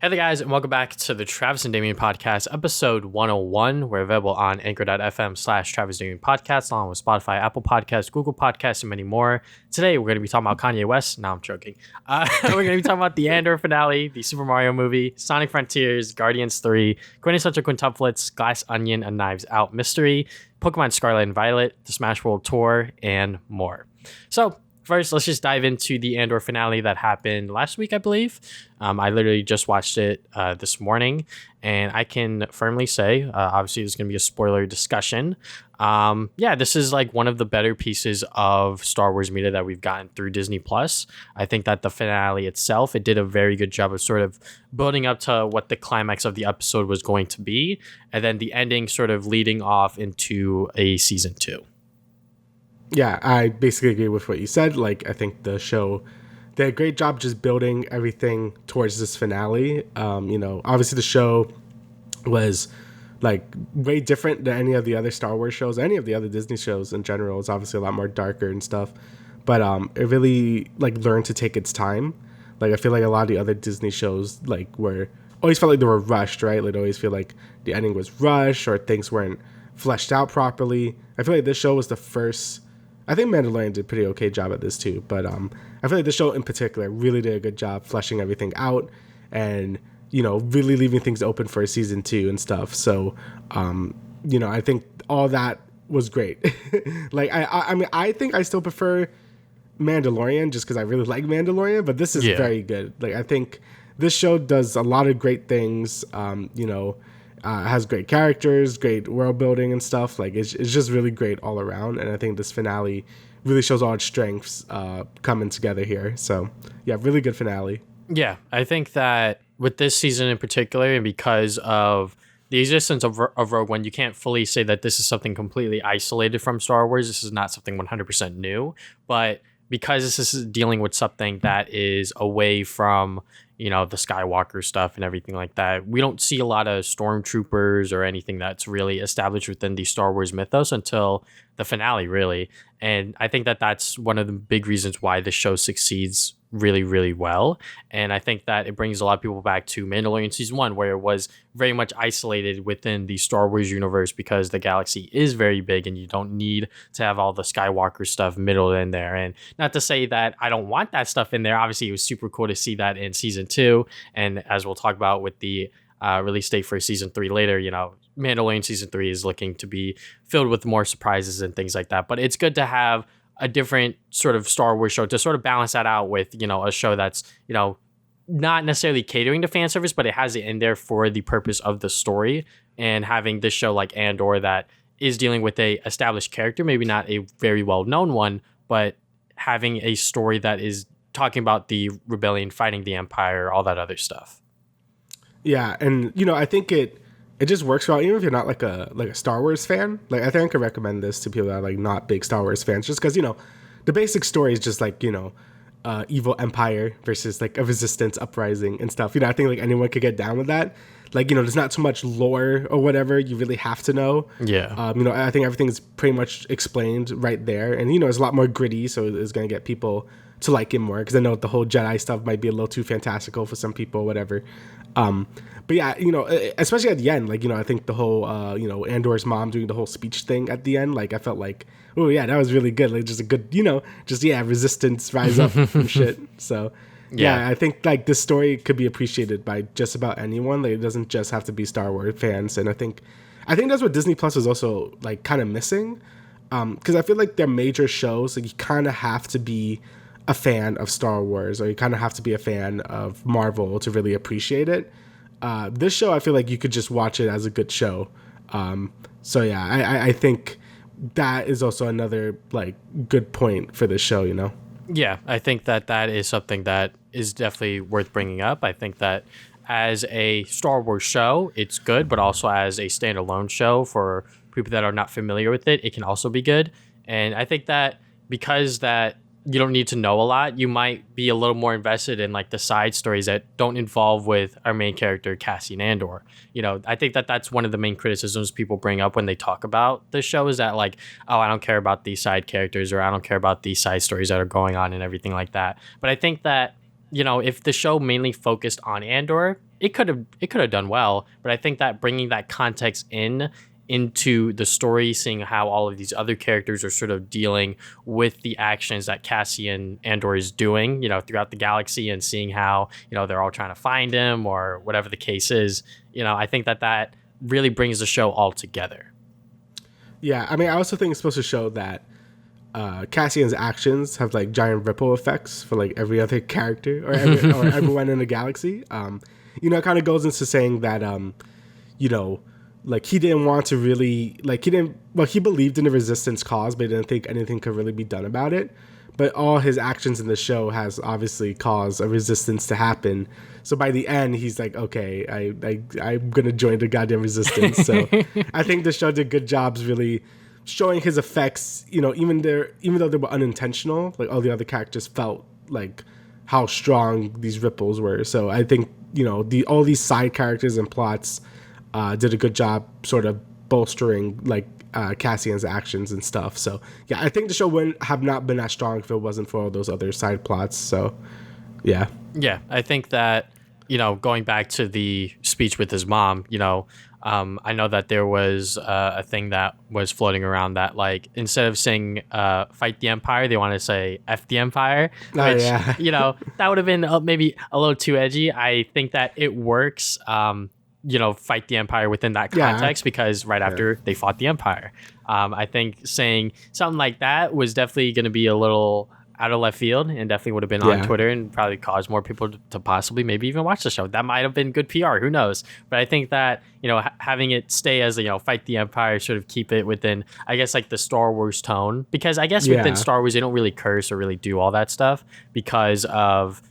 Hey there, guys, and welcome back to the Travis and Damian podcast, episode 101. We're available on anchor.fm/Travis Damian podcast, along with Spotify, Apple Podcasts, Google Podcasts, and many more. Today, we're going to be talking about Kanye West. No, I'm joking. We're going to be talking about the Andor finale, the Super Mario movie, Sonic Frontiers, Guardians 3, Quintessential Quintuplets, Glass Onion, A Knives Out Mystery, Pokémon Scarlet and Violet, the Smash World Tour, and more. So, first, let's just dive into the Andor finale that happened last week, I believe. I literally just watched it this morning, and I can firmly say, obviously, there's going to be a spoiler discussion. This is like one of the better pieces of Star Wars media that we've gotten through Disney Plus. I think that the finale itself, it did a very good job of sort of building up to what the climax of the episode was going to be, and then the ending sort of leading off into a season 2. Yeah, I basically agree with what you said. Like, I think the show did a great job just building everything towards this finale. Obviously the show was like way different than any of the other Star Wars shows, any of the other Disney shows in general. It's obviously a lot more darker and stuff. But it really like learned to take its time. Like, I feel like a lot of the other Disney shows always felt like they were rushed, right? Like, always feel like the ending was rushed or things weren't fleshed out properly. I feel like this show was the first. I think Mandalorian did a pretty okay job at this too, but I feel like the show in particular really did a good job fleshing everything out and, really leaving things open for season 2 and stuff. So, I think all that was great. Like, I think I still prefer Mandalorian just because I really like Mandalorian, but this is very good. Like, I think this show does a lot of great things, has great characters, great world building and stuff. Like, it's just really great all around. And I think this finale really shows all its strengths coming together here. So, yeah, really good finale. Yeah, I think that with this season in particular, and because of the existence of Rogue One, you can't fully say that this is something completely isolated from Star Wars. This is not something 100% new. But because this is dealing with something that is away from the Skywalker stuff and everything like that, we don't see a lot of stormtroopers or anything that's really established within the Star Wars mythos until the finale, really. And I think that that's one of the big reasons why the show succeeds really, really well. And I think that it brings a lot of people back to Mandalorian Season 1, where it was very much isolated within the Star Wars universe because the galaxy is very big and you don't need to have all the Skywalker stuff middled in there. And not to say that I don't want that stuff in there. Obviously, it was super cool to see that in Season 2. And as we'll talk about with the release date for Season 3 later, Mandalorian Season 3 is looking to be filled with more surprises and things like that. But it's good to have a different sort of Star Wars show to sort of balance that out with, a show that's, not necessarily catering to fan service, but it has it in there for the purpose of the story. And having this show like Andor that is dealing with a established character, maybe not a very well-known one, but having a story that is talking about the rebellion, fighting the Empire, all that other stuff. Yeah, and, I think it just works well, even if you're not like a Star Wars fan. Like, I think I could recommend this to people that are like not big Star Wars fans, just because, the basic story is just like, evil empire versus like a resistance uprising and stuff. I think like anyone could get down with that. Like, there's not too much lore or whatever you really have to know. Yeah. I think everything's pretty much explained right there. And, it's a lot more gritty, so it's going to get people to like it more, because I know the whole Jedi stuff might be a little too fantastical for some people, whatever. But yeah, especially at the end, like, I think the whole, Andor's mom doing the whole speech thing at the end, like, I felt like, oh yeah, that was really good. Like, just a good, resistance rise up and shit. So yeah, I think like this story could be appreciated by just about anyone. Like, it doesn't just have to be Star Wars fans. And I think that's what Disney Plus is also like kind of missing. Cause I feel like their major shows, like, you kind of have to be a fan of Star Wars, or you kind of have to be a fan of Marvel to really appreciate it. This show, I feel like you could just watch it as a good show. So yeah, I think that is also another like good point for this show, Yeah, I think that is something that is definitely worth bringing up. I think that as a Star Wars show, it's good, but also as a standalone show for people that are not familiar with it, it can also be good. And I think that because that you don't need to know a lot, you might be a little more invested in like the side stories that don't involve with our main character Cassian Andor. I think that that's one of the main criticisms people bring up when they talk about the show, is that like, oh, I don't care about these side characters, or I don't care about these side stories that are going on and everything like that. But I think that if the show mainly focused on Andor, it could have done well, but I think that bringing that context into the story, seeing how all of these other characters are sort of dealing with the actions that Cassian Andor is doing, throughout the galaxy, and seeing how, they're all trying to find him or whatever the case is, I think that really brings the show all together. Yeah, I mean, I also think it's supposed to show that Cassian's actions have like giant ripple effects for like every other character or everyone in the galaxy. It kind of goes into saying that, like he didn't want to really, like he believed in the resistance cause, but he didn't think anything could really be done about it. But all his actions in the show has obviously caused a resistance to happen. So by the end, he's like, okay, I'm going to join the goddamn resistance. So I think the show did good jobs really showing his effects, even though they were unintentional, like all the other characters felt like how strong these ripples were. So I think, all these side characters and plots did a good job sort of bolstering like Cassian's actions and stuff. So yeah, I think the show wouldn't have not been as strong if it wasn't for all those other side plots. So yeah. Yeah, I think that, going back to the speech with his mom, I know that there was a thing that was floating around that, like, instead of saying fight the Empire, they want to say F the Empire, which, that would have been maybe a little too edgy. I think that it works, fight the Empire within that context, because right after they fought the Empire. I think saying something like that was definitely going to be a little out of left field, and definitely would have been on Twitter and probably caused more people to possibly maybe even watch the show. That might have been good PR, who knows? But I think that, having it stay as fight the Empire, sort of keep it within, I guess, like the Star Wars tone, because I guess within Star Wars they don't really curse or really do all that stuff because of,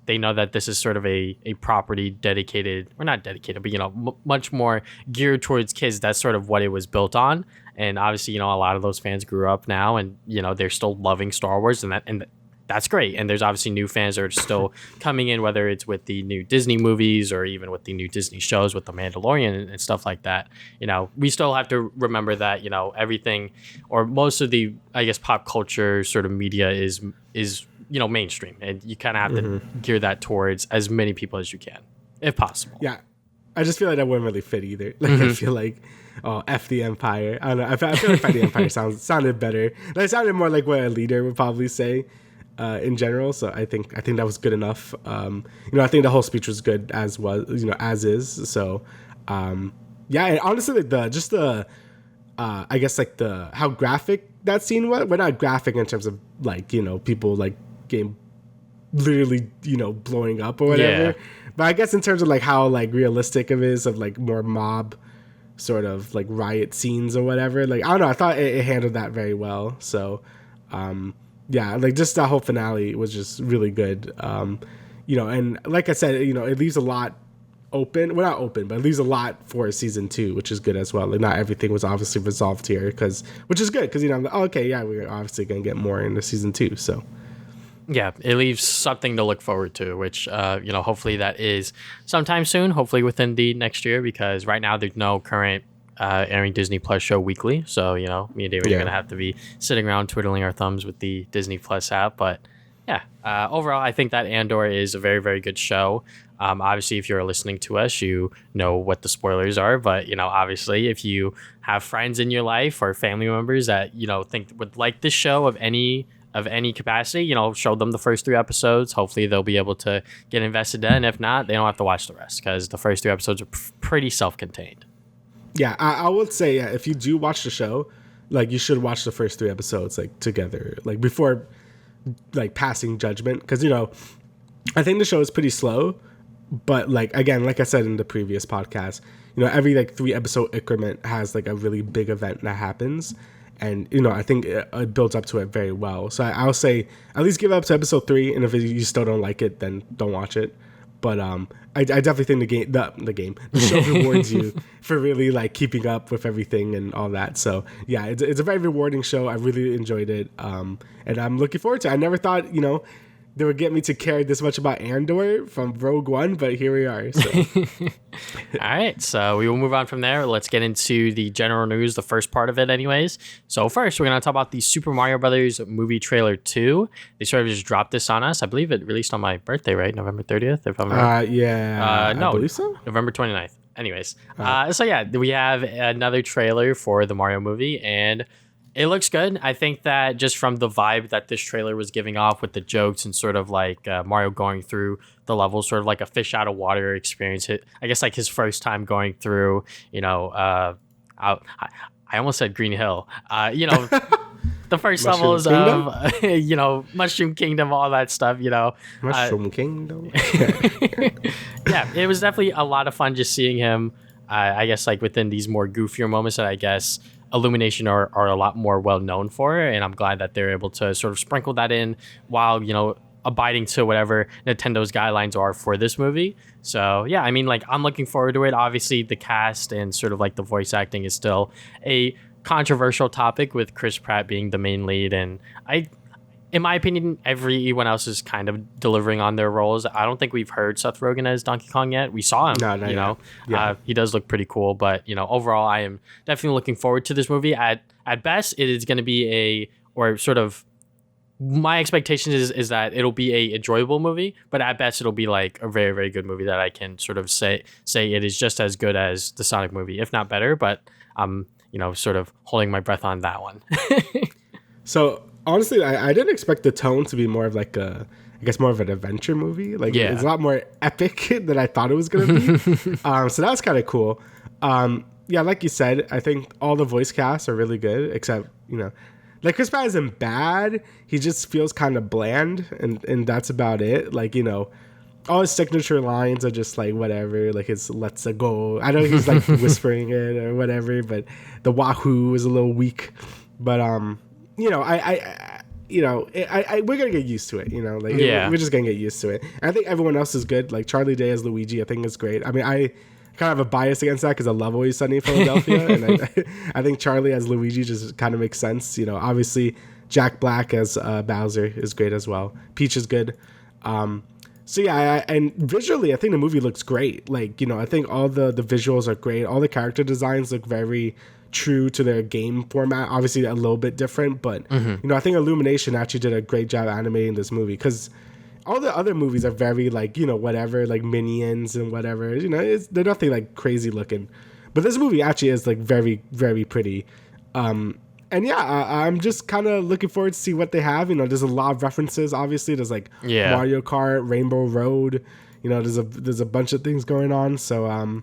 they know that this is sort of a property dedicated, or not dedicated, but, much more geared towards kids. That's sort of what it was built on. And obviously, a lot of those fans grew up now and, they're still loving Star Wars, and that's great. And there's obviously new fans that are still coming in, whether it's with the new Disney movies or even with the new Disney shows with the Mandalorian and stuff like that. We still have to remember that, everything, or most of the, I guess, pop culture sort of media is mainstream, and you kind of have to gear that towards as many people as you can, if possible. Yeah, I just feel like that wouldn't really fit either. Like I feel like, F the Empire. I don't know. I feel like Fight the Empire sounded better. It sounded more like what a leader would probably say in general. So I think that was good enough. I think the whole speech was good as is. So and honestly, like I guess like how graphic that scene was. We're not graphic in terms of like, people like getting literally, blowing up or whatever. Yeah. But I guess in terms of like how like realistic it is, of like more mob sort of like riot scenes or whatever. Like, I don't know. I thought it handled that very well. So, like just that whole finale was just really good. And like I said, it leaves a lot open. Well, not open, but it leaves a lot for season 2, which is good as well. Like, not everything was obviously resolved here, which is good because, I'm like, okay, yeah, we're obviously going to get more into season 2. So. Yeah, it leaves something to look forward to, which, hopefully that is sometime soon, hopefully within the next year, because right now there's no current airing Disney Plus show weekly. So, me and David are going to have to be sitting around twiddling our thumbs with the Disney Plus app. But yeah, overall, I think that Andor is a very, very good show. Obviously, if you're listening to us, you know what the spoilers are. But, obviously, if you have friends in your life or family members that, think would like this show of any capacity, show them the first 3 episodes. Hopefully they'll be able to get invested in. And if not, they don't have to watch the rest, because the first 3 episodes are pretty self-contained. Yeah, I would say, if you do watch the show, like, you should watch the first 3 episodes like together, like before like passing judgment, because I think the show is pretty slow, but like, again, like I said in the previous podcast, every like 3 episode increment has like a really big event that happens. And, I think it builds up to it very well. So I'll say at least give it up to episode 3. And if you still don't like it, then don't watch it. But I definitely think the show rewards you for really like keeping up with everything and all that. So yeah, it's a very rewarding show. I really enjoyed it. And I'm looking forward to it. I never thought, they would get me to care this much about Andor from Rogue One, but here we are. So. All right, so we will move on from there. Let's get into the general news, the first part of it anyways. So first, we're going to talk about the Super Mario Brothers movie trailer 2. They sort of just dropped this on us. I believe it released on my birthday, right? November 30th, if I'm right. Yeah. No, I believe so. November 29th. Anyways, so yeah, we have another trailer for the Mario movie, and it looks good. I think that just from the vibe that this trailer was giving off with the jokes and sort of like Mario going through the levels, sort of like a fish out of water experience. I guess like his first time going through, I almost said Green Hill. The first levels of, Mushroom Kingdom, all that stuff, Mushroom Kingdom. Yeah, it was definitely a lot of fun just seeing him, I guess, like within these more goofier moments that I guess Illumination are a lot more well known for. And I'm glad that they're able to sort of sprinkle that in while, abiding to whatever Nintendo's guidelines are for this movie. So yeah, I mean, like, I'm looking forward to it. Obviously, the cast and sort of like the voice acting is still a controversial topic with Chris Pratt being the main lead, and in my opinion, everyone else is kind of delivering on their roles. I don't think we've heard Seth Rogen as Donkey Kong yet. We saw him, he does look pretty cool, but overall, I am definitely looking forward to this movie. At best, it is going to be my expectation is that it'll be a enjoyable movie, but at best it'll be like a very, very good movie that I can sort of say it is just as good as the Sonic movie, if not better, but sort of holding my breath on that one. So honestly, I didn't expect the tone to be more of like more of an adventure movie. Like, it's a lot more epic than I thought it was going to be. So that's kind of cool. Yeah, like you said, I think all the voice casts are really good, except, like Chris Pratt isn't bad. He just feels kind of bland, and that's about it. Like, all his signature lines are just like whatever, like his "let's go." I know he's like whispering it or whatever, but the "wahoo" is a little weak. But we're gonna get used to it. We're just gonna get used to it. And I think everyone else is good. Like Charlie Day as Luigi, I think is great. I mean, I kind of have a bias against that because I love Always Sunny in Philadelphia, and I think Charlie as Luigi just kind of makes sense. Obviously Jack Black as Bowser is great as well. Peach is good. So yeah, and visually, I think the movie looks great. Like, I think all the visuals are great. All the character designs look very true to their game format. Obviously, a little bit different, but I think Illumination actually did a great job animating this movie, because all the other movies are very like whatever, like Minions and whatever. They're nothing like crazy looking, but this movie actually is like very, very pretty. And yeah, I'm just kind of looking forward to see what they have. There's a lot of references. Obviously, there's like Mario Kart, Rainbow Road. There's a bunch of things going on. So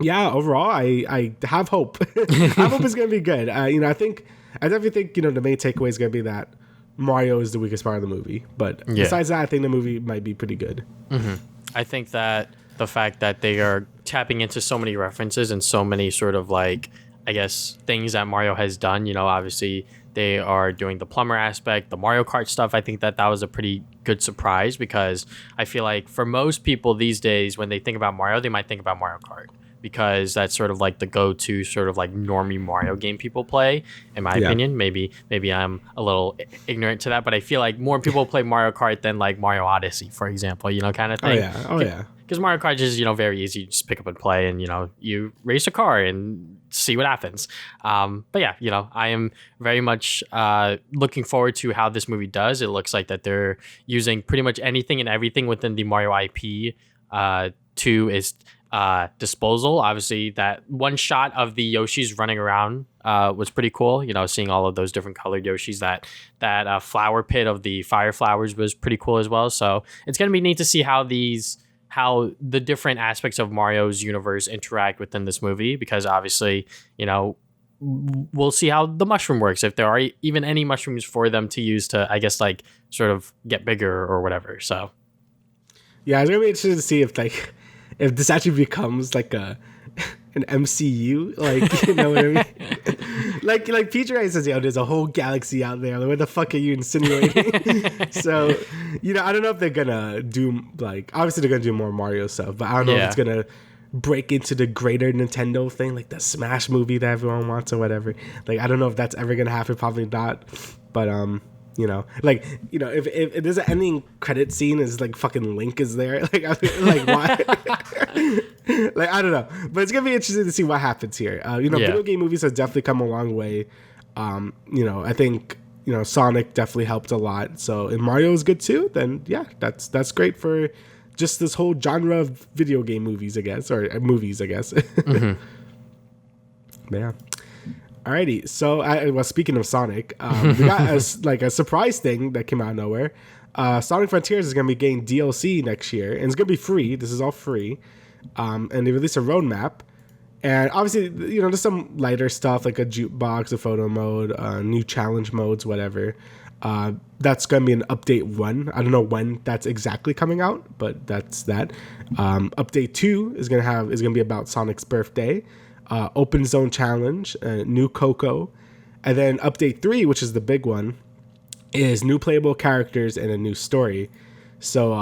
yeah, overall, I have hope. I hope it's gonna be good. I definitely think the main takeaway is gonna be that Mario is the weakest part of the movie. But besides that, I think the movie might be pretty good. Mm-hmm. I think that the fact that they are tapping into so many references and so many sort of like, I guess, things that Mario has done, obviously they are doing the plumber aspect, the Mario Kart stuff. I think that was a pretty good surprise, because I feel like for most people these days, when they think about Mario, they might think about Mario Kart, because that's sort of like the go-to sort of like normie Mario game people play, in my opinion. Maybe I'm a little ignorant to that, but I feel like more people play Mario Kart than like Mario Odyssey, for example, kind of thing. Oh yeah. Because Mario Kart is, very easy. You just pick up and play, and, you race a car and see what happens. But yeah, I am very much looking forward to how this movie does. It looks like that they're using pretty much anything and everything within the Mario IP to its disposal. Obviously, that one shot of the Yoshis running around was pretty cool. Seeing all of those different colored Yoshis. That flower pit of the fire flowers was pretty cool as well. So it's going to be neat to see how the different aspects of Mario's universe interact within this movie, because obviously, we'll see how the mushroom works, if there are even any mushrooms for them to use to, I guess, like sort of get bigger or whatever. So yeah, it's gonna be interesting to see if this actually becomes like an MCU, like, you know what I mean? like Peach says, there's a whole galaxy out there. Like, what the fuck are you insinuating? So, I don't know if they're gonna do, like, obviously they're gonna do more Mario stuff, but I don't know if it's gonna break into the greater Nintendo thing, like the Smash movie that everyone wants or whatever. Like, I don't know if that's ever gonna happen. Probably not. But if there's an ending credit scene is like fucking Link is there, like why? Like I don't know, but it's gonna be interesting to see what happens here. Video game movies have definitely come a long way. I think Sonic definitely helped a lot. So if Mario is good too, then yeah, that's great for just this whole genre of video game movies, I guess, or movies, I guess. Mm-hmm. Yeah. Alrighty, so speaking of Sonic, we got a surprise thing that came out of nowhere. Sonic Frontiers is going to be getting DLC next year, and it's going to be free. This is all free, and they released a roadmap. And obviously, there's some lighter stuff like a jukebox, a photo mode, new challenge modes, whatever. That's going to be an update 1. I don't know when that's exactly coming out, but that's that. Update 2 is going to be about Sonic's birthday. Open zone challenge, new Coco, and then update 3, which is the big one, is new playable characters and a new story. So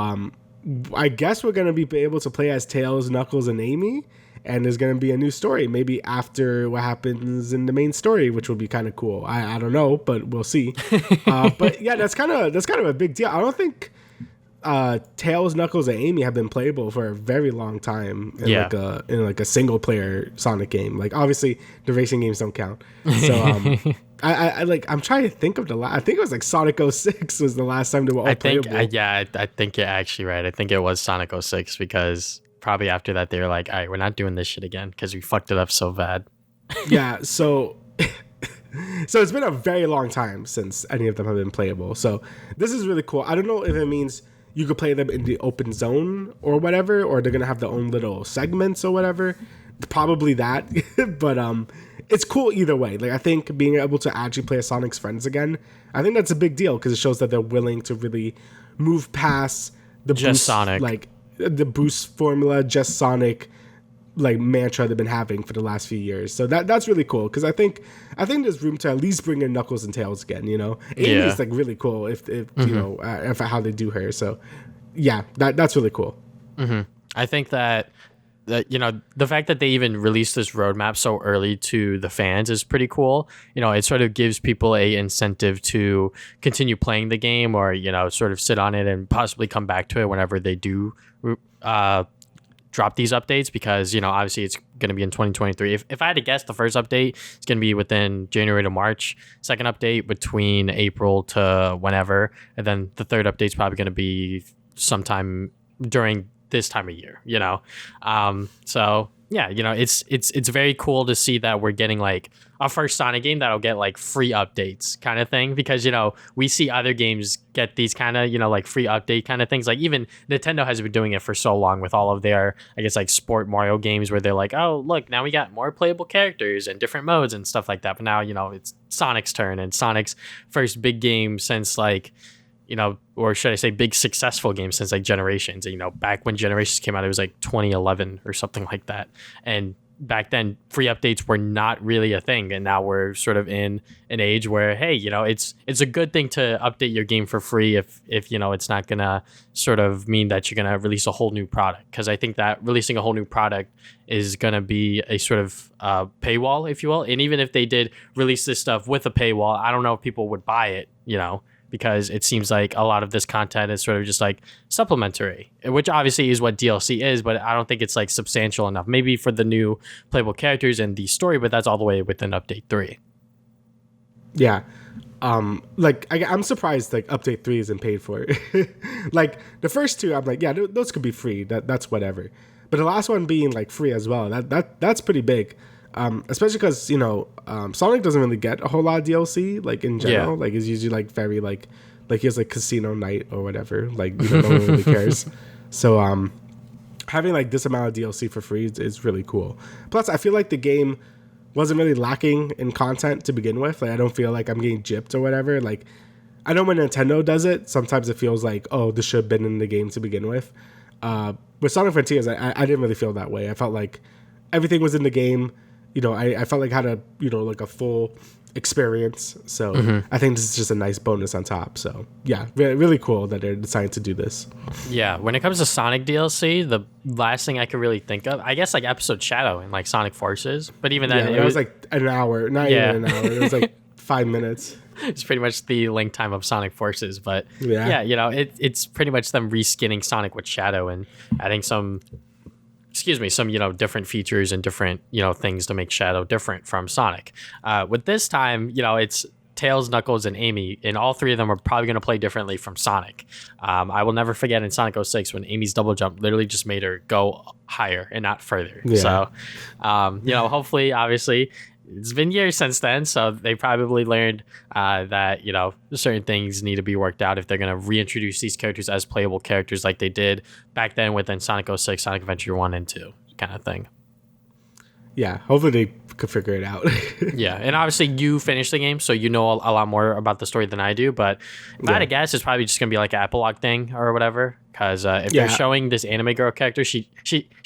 I guess we're going to be able to play as Tails, Knuckles, and Amy, and there's going to be a new story maybe after what happens in the main story, which will be kind of cool. I don't know, but we'll see. But yeah, that's kind of a big deal. I don't think Tails, Knuckles, and Amy have been playable for a very long time in like a single player Sonic game. Like obviously the racing games don't count. So I'm trying to think of I think it was like Sonic 06 was the last time they were all playable. I think you're actually right. I think it was Sonic 06 because probably after that they were like, all right, we're not doing this shit again because we fucked it up so bad. Yeah, so it's been a very long time since any of them have been playable. So this is really cool. I don't know if it means you could play them in the open zone or whatever, or they're going to have their own little segments or whatever. Probably that. But it's cool either way. Like I think being able to actually play as Sonic's friends again, I think that's a big deal because it shows that they're willing to really move past the just Sonic. Like the boost formula, just Sonic like mantra they've been having for the last few years. So that's really cool because I think there's room to at least bring in Knuckles and Tails again. Amy's like really cool if if how they do her. So yeah, that's really cool. Mm-hmm. I think that the fact that they even released this roadmap so early to the fans is pretty cool. It sort of gives people a incentive to continue playing the game or sort of sit on it and possibly come back to it whenever they do drop these updates because obviously it's going to be in 2023. If I had to guess, the first update is going to be within January to March, second update between April to whenever, and then the third update is probably going to be sometime during this time of year. So yeah, it's very cool to see that we're getting like our first Sonic game that'll get like free updates kind of thing because we see other games get these kind of like free update kind of things. Like even Nintendo has been doing it for so long with all of their I guess like sport Mario games where they're like, oh look, now we got more playable characters and different modes and stuff like that. But now it's Sonic's turn and Sonic's first big game since like or should I say big successful game since like Generations. Back when Generations came out, it was like 2011 or something like that. And back then free updates were not really a thing. And now we're sort of in an age where, hey, it's a good thing to update your game for free if it's not going to sort of mean that you're going to release a whole new product. Because I think that releasing a whole new product is going to be a sort of paywall, if you will. And even if they did release this stuff with a paywall, I don't know if people would buy it, because it seems like a lot of this content is sort of just like supplementary, which obviously is what DLC is, but I don't think it's like substantial enough. Maybe for the new playable characters and the story, but that's all the way within Update 3. Yeah. I'm surprised like Update 3 isn't paid for. Like the first two, I'm like, yeah, those could be free. That's whatever. But the last one being like free as well, that's pretty big. Especially because Sonic doesn't really get a whole lot of DLC like in general. Like it's usually like very like he has like Casino Night or whatever. Like no one really cares. So having like this amount of DLC for free is really cool. Plus, I feel like the game wasn't really lacking in content to begin with. Like I don't feel like I'm getting gypped or whatever. Like I know when Nintendo does it, sometimes it feels like, oh, this should have been in the game to begin with. With Sonic Frontiers, I didn't really feel that way. I felt like everything was in the game. I felt like I had like a full experience. So I think this is just a nice bonus on top. So yeah, really cool that they're deciding to do this. Yeah, when it comes to Sonic DLC, the last thing I could really think of, I guess like Episode Shadow and like Sonic Forces. But even then, it was like an hour, not even an hour. It was like 5 minutes. It's pretty much the link time of Sonic Forces, but Yeah. it's pretty much them reskinning Sonic with Shadow and adding some different features and different things to make Shadow different from Sonic. With this time, it's Tails, Knuckles, and Amy, and all three of them are probably going to play differently from Sonic. I will never forget in Sonic 06 when Amy's double jump literally just made her go higher and not further. Yeah. So, hopefully, obviously, it's been years since then, so they probably learned that certain things need to be worked out if they're going to reintroduce these characters as playable characters like they did back then within Sonic 06, Sonic Adventure 1 and 2 kind of thing. Yeah, hopefully they could figure it out. Yeah, and obviously you finished the game, so you know a lot more about the story than I do, but if I had to guess, it's probably just going to be like an epilogue thing or whatever, because if they're showing this anime girl character, she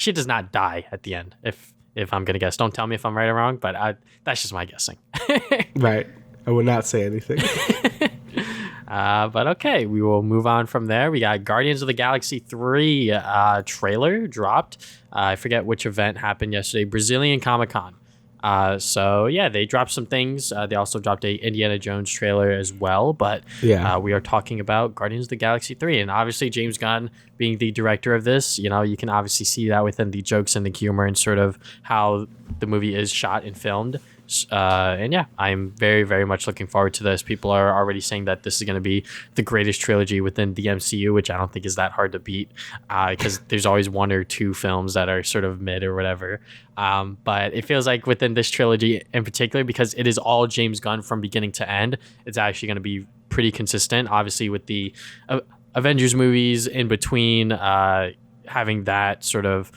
does not die at the end, if I'm going to guess. Don't tell me if I'm right or wrong, but that's just my guessing. Right. I will not say anything. But okay, we will move on from there. We got Guardians of the Galaxy 3 trailer dropped. I forget which event happened yesterday. Brazilian Comic-Con. So yeah, they dropped some things. They also dropped a Indiana Jones trailer as well. But we are talking about Guardians of the Galaxy 3. And obviously James Gunn being the director of this, you can obviously see that within the jokes and the humor and sort of how the movie is shot and filmed. And yeah, I'm very, very much looking forward to this. People are already saying that this is going to be the greatest trilogy within the MCU, which I don't think is that hard to beat, because there's always one or two films that are sort of mid or whatever. But it feels like within this trilogy in particular, because it is all James Gunn from beginning to end, it's actually going to be pretty consistent. Obviously, with the Avengers movies in between, having that sort of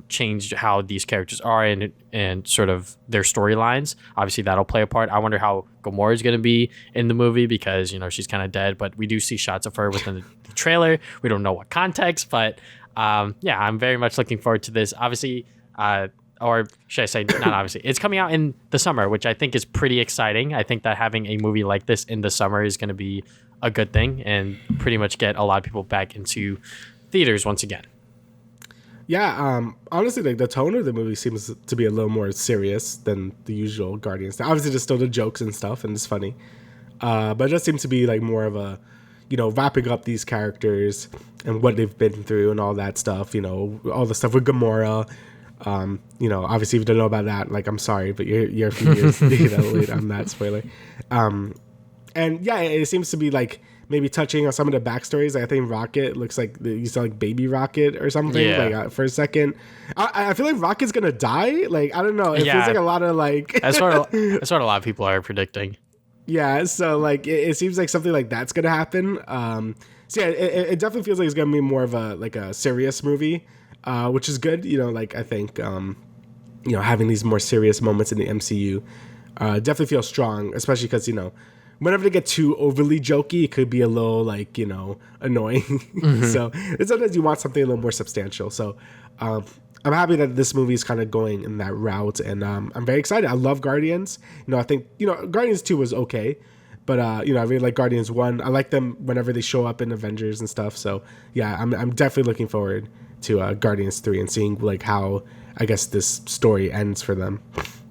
changed how these characters are and sort of their storylines. Obviously that'll play a part. I wonder how Gamora is going to be in the movie, because she's kind of dead, but we do see shots of her within the trailer. We don't know what context, but I'm very much looking forward to this. Obviously, or should I say not obviously, it's coming out in the summer, which I think is pretty exciting. I think that having a movie like this in the summer is going to be a good thing and pretty much get a lot of people back into theaters once again. Yeah, honestly, like the tone of the movie seems to be a little more serious than the usual Guardians. Obviously, there's still the jokes and stuff, and it's funny, but it just seems to be like more of a, wrapping up these characters and what they've been through and all that stuff. All the stuff with Gamora. Obviously, if you don't know about that, like, I'm sorry, but you're a few years late on that spoiler. And yeah, it seems to be like maybe touching on some of the backstories. I think Rocket looks like you saw like Baby Rocket or something. Yeah. Like for a second, I feel like Rocket's gonna die. Like, I don't know. It feels like a lot of like that's what a lot of people are predicting. Yeah, so like it seems like something like that's gonna happen. So yeah, it definitely feels like it's gonna be more of a serious movie, which is good. Like I think having these more serious moments in the MCU definitely feels strong, especially because whenever they get too overly jokey, it could be a little like, annoying. Mm-hmm. So sometimes you want something a little more substantial. So I'm happy that this movie is kind of going in that route. And I'm very excited. I love Guardians. I think, Guardians 2 was okay. But, I really like Guardians 1. I like them whenever they show up in Avengers and stuff. So, yeah, I'm definitely looking forward to Guardians 3 and seeing like how, I guess, this story ends for them.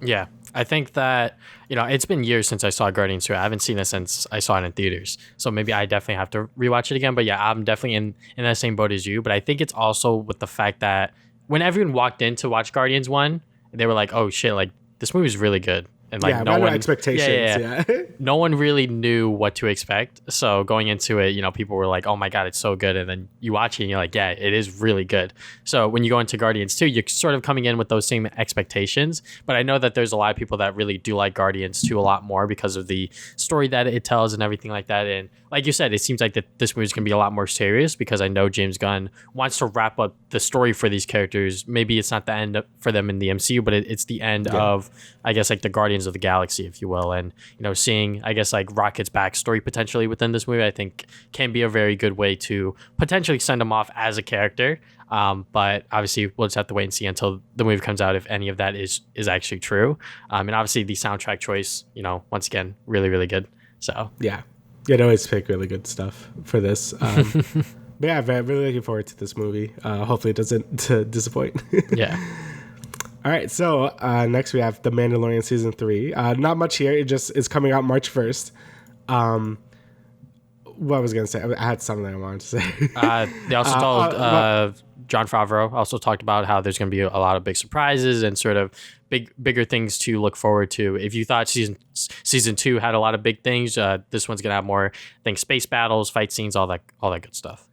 Yeah. I think that, it's been years since I saw Guardians 2. I haven't seen it since I saw it in theaters. So maybe I definitely have to rewatch it again. But yeah, I'm definitely in that same boat as you. But I think it's also with the fact that when everyone walked in to watch Guardians 1, they were like, oh shit, like this movie is really good. And like no one expectations. Yeah. No one really knew what to expect. So going into it, people were like, "Oh my god, it's so good!" And then you watch it, and you're like, "Yeah, it is really good." So when you go into Guardians 2, you're sort of coming in with those same expectations. But I know that there's a lot of people that really do like Guardians 2 a lot more because of the story that it tells and everything like that. And like you said, it seems like that this movie is going to be a lot more serious because I know James Gunn wants to wrap up the story for these characters. Maybe it's not the end for them in the MCU, but it's the end of, I guess, like the Guardians of the Galaxy, if you will. And, seeing, I guess, like Rocket's backstory potentially within this movie, I think can be a very good way to potentially send him off as a character. But obviously we'll just have to wait and see until the movie comes out if any of that is actually true. And obviously the soundtrack choice, once again, really, really good. So yeah, they always pick really good stuff for this. But yeah, I'm really looking forward to this movie. Hopefully it doesn't disappoint. Yeah. All right, so next we have The Mandalorian Season 3. Not much here. It's coming out March 1st. What I was gonna say, I had something I wanted to say. They also told John Favreau also talked about how there's going to be a lot of big surprises and sort of bigger things to look forward to. If you thought season 2 had a lot of big things, this one's going to have more, I think, space battles, fight scenes, all that good stuff.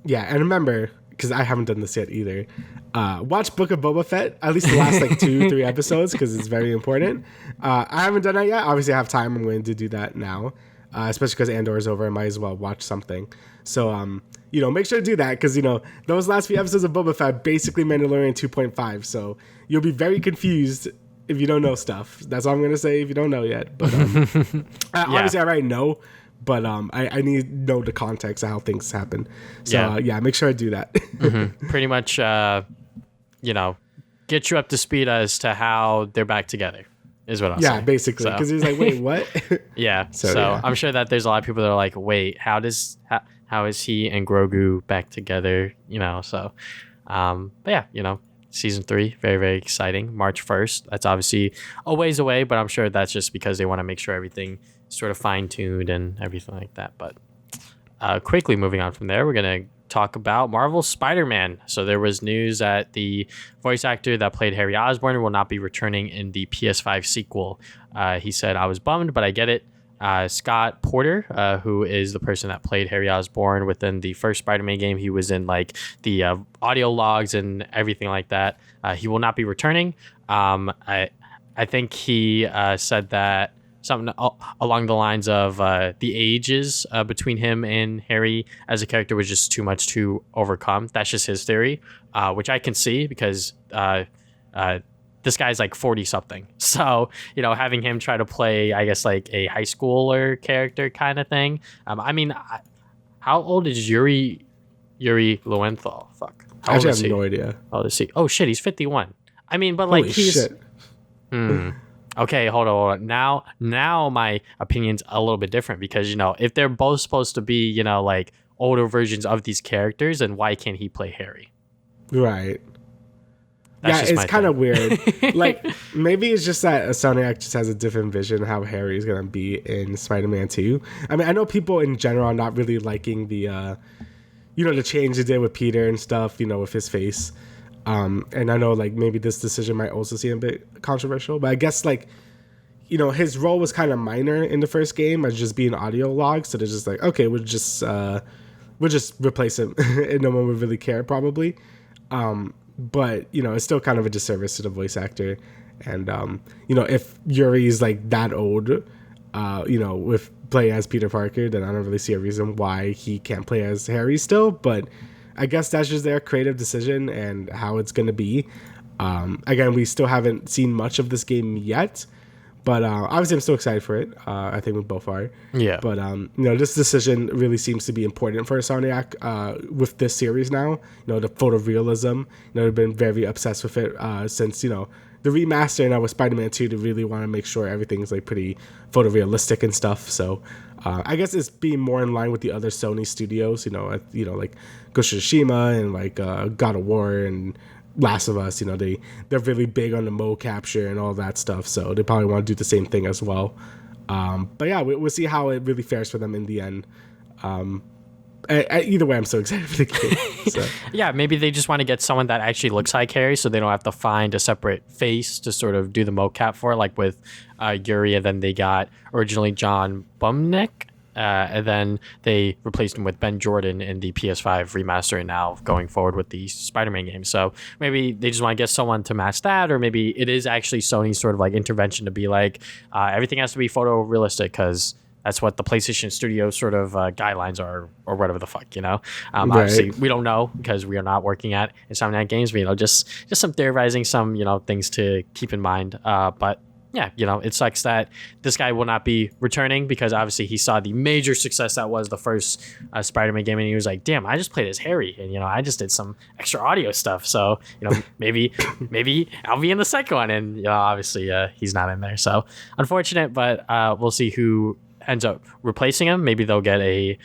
Yeah, and remember, because I haven't done this yet either, watch Book of Boba Fett, at least the last like 2-3 episodes, because it's very important. I haven't done that yet. Obviously, I have time. I'm going to do that now. Especially because Andor is over, I might as well watch something. So, make sure to do that because, those last few episodes of Boba Fett basically Mandalorian 2.5. So you'll be very confused if you don't know stuff. That's all I'm going to say if you don't know yet. But obviously, I already know. But I need to know the context of how things happen. So, make sure I do that. Pretty much, get you up to speed as to how they're back together. Is what I'll say. Yeah, basically, because he's like, wait, what? Yeah. So I'm sure that there's a lot of people that are like, wait, how is he and Grogu back together? So, but yeah, season 3, very, very exciting. March 1st. That's obviously a ways away, but I'm sure that's just because they want to make sure everything is sort of fine tuned and everything like that. But quickly moving on from there, we're gonna talk about Marvel's Spider-Man. So there was news that the voice actor that played Harry Osborn will not be returning in the PS5 sequel. He said, I was bummed, but I get it. Scott Porter, who is the person that played Harry Osborn within the first Spider-Man game, he was in like the audio logs and everything like that. He will not be returning. I think he said that something along the lines of the ages between him and Harry as a character was just too much to overcome. That's just his theory, which I can see because this guy's like 40 something. So, having him try to play, I guess, like a high schooler character kind of thing. How old is Yuri Lowenthal? Fuck. I actually have no idea. How old is he? Oh, shit, he's 51. I mean, but like, holy he's... shit. Okay, hold on. Now my opinion's a little bit different because, if they're both supposed to be, like older versions of these characters, then why can't he play Harry? Right. It's kind of weird. Like, maybe it's just that Sony just has a different vision of how Harry is going to be in Spider-Man 2. I mean, I know people in general are not really liking the, the change they did with Peter and stuff, with his face. And I know like maybe this decision might also seem a bit controversial, but I guess like, his role was kind of minor in the first game as just being audio logs. So they're just like, okay, we'll just replace him and no one would really care probably. But it's still kind of a disservice to the voice actor. And, if Yuri's like that old, with playing as Peter Parker, then I don't really see a reason why he can't play as Harry still, but I guess that's just their creative decision and how it's going to be. Again, we still haven't seen much of this game yet, but obviously I'm still excited for it. I think we both are. Yeah. But, this decision really seems to be important for Insomniac with this series now. The photorealism, they've been very obsessed with it since, the remaster and with Spider-Man 2 to really want to make sure everything's like pretty photorealistic and stuff. So I guess it's being more in line with the other Sony studios, like Ghost of Tsushima and like God of War and Last of Us. They're really big on the mode capture and all that stuff. So they probably want to do the same thing as well. But yeah, we'll see how it really fares for them in the end. Either way, I'm so excited for the game. So. Yeah, maybe they just want to get someone that actually looks like Harry so they don't have to find a separate face to sort of do the mocap for, like with Yuri, and then they got originally John Bumnick, and then they replaced him with Ben Jordan in the PS5 remaster and now going forward with the Spider-Man game. So maybe they just want to get someone to match that, or maybe it is actually Sony's sort of like intervention to be like, everything has to be photorealistic because that's what the PlayStation Studio sort of guidelines are, or whatever the fuck, Obviously, we don't know because we are not working at Insomniac Games. But, just some theorizing, some things to keep in mind. But yeah, it sucks that this guy will not be returning because obviously he saw the major success that was the first Spider-Man game, and he was like, "Damn, I just played as Harry, and I just did some extra audio stuff. So maybe I'll be in the second one." And obviously he's not in there, so unfortunate. But we'll see who ends up replacing him. Maybe they'll get a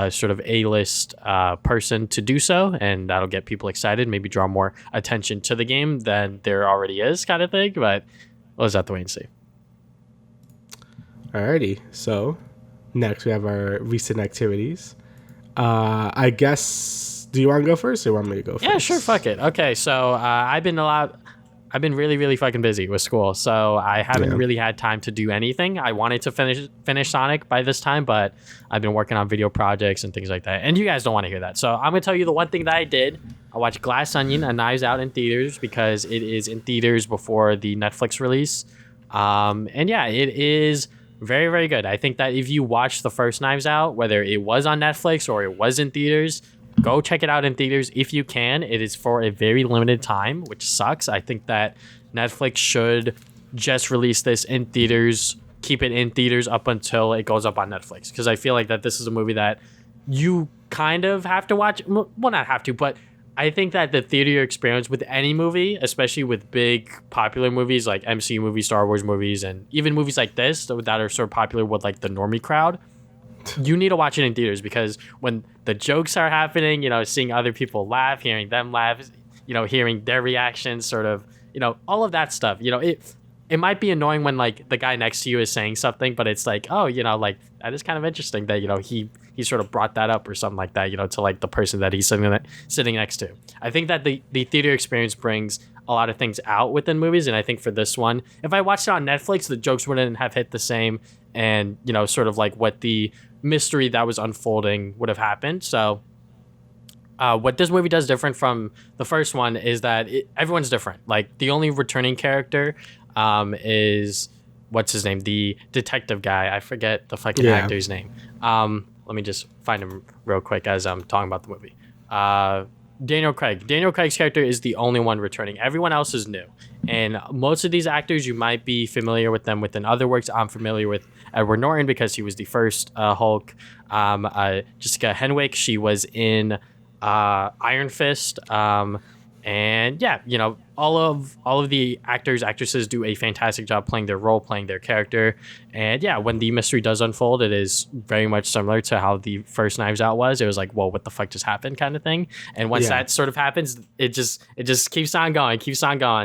sort of A-list person to do so, and that'll get people excited, maybe draw more attention to the game than there already is, kind of thing. But we'll just have to wait and see. Alrighty, so next we have our recent activities. I guess, do you want to go first or you want me to go first? Yeah, sure. Fuck it. Okay, so I've been really, really fucking busy with school, so I haven't really had time to do anything. I wanted to finish Sonic by this time, but I've been working on video projects and things like that. And you guys don't want to hear that, so I'm gonna tell you the one thing that I did. I watched Glass Onion and Knives Out in theaters because it is in theaters before the Netflix release. And yeah, it is very, very good. I think that if you watch the first Knives Out, whether it was on Netflix or it was in theaters, go check it out in theaters if you can. It is for a very limited time, which sucks. I think that Netflix should just release this in theaters, keep it in theaters up until it goes up on Netflix. Because I feel like that this is a movie that you kind of have to watch. Well, not have to, but I think that the theater experience with any movie, especially with big popular movies like MCU movies, Star Wars movies, and even movies like this that are sort of popular with like the normie crowd, you need to watch it in theaters because when the jokes are happening, seeing other people laugh, hearing them laugh, hearing their reactions, sort of, all of that stuff, it might be annoying when like the guy next to you is saying something, but it's like, oh, like that is kind of interesting that, he sort of brought that up or something like that, to like the person that he's sitting next to. I think that the theater experience brings a lot of things out within movies. And I think for this one, if I watched it on Netflix, the jokes wouldn't have hit the same. And, sort of like what the mystery that was unfolding would have happened. So what this movie does different from the first one is that everyone's different. Like the only returning character is, what's his name? The detective guy. I forget the fucking actor's name. Let me just find him real quick as I'm talking about the movie. Daniel Craig. Daniel Craig's character is the only one returning. Everyone else is new. And most of these actors, you might be familiar with them within other works. I'm familiar with Edward Norton because he was the first Hulk. Jessica Henwick, she was in Iron Fist. And yeah, all of the actors, actresses do a fantastic job playing their role, playing their character. And yeah, when the mystery does unfold, it is very much similar to how the first Knives Out was. It was like, whoa, what the fuck just happened kind of thing. And once that sort of happens, it just keeps on going.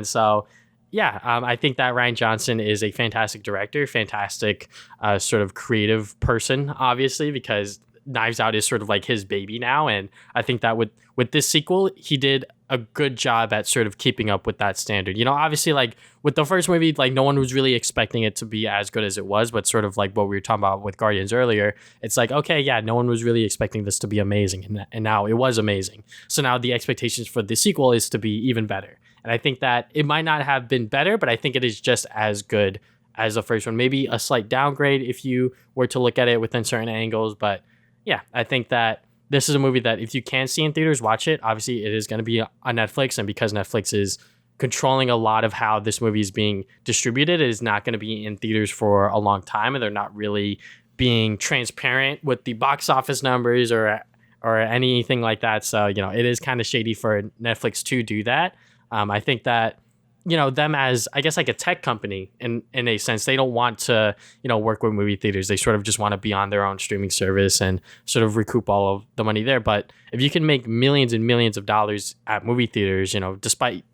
So yeah, I think that Rian Johnson is a fantastic director, fantastic sort of creative person, obviously, because Knives Out is sort of like his baby now. And I think that with this sequel, he did a good job at sort of keeping up with that standard. Obviously, like with the first movie, like no one was really expecting it to be as good as it was, but sort of like what we were talking about with Guardians earlier, it's like, okay, yeah, no one was really expecting this to be amazing. And now it was amazing. So now the expectations for the sequel is to be even better. And I think that it might not have been better, but I think it is just as good as the first one. Maybe a slight downgrade if you were to look at it within certain angles. But yeah, I think that this is a movie that if you can see in theaters, watch it. Obviously, it is going to be on Netflix. And because Netflix is controlling a lot of how this movie is being distributed, it is not going to be in theaters for a long time. And they're not really being transparent with the box office numbers or anything like that. So, it is kind of shady for Netflix to do that. I think that, them as, I guess, like a tech company in a sense, they don't want to, work with movie theaters. They sort of just want to be on their own streaming service and sort of recoup all of the money there. But if you can make millions and millions of dollars at movie theaters, despite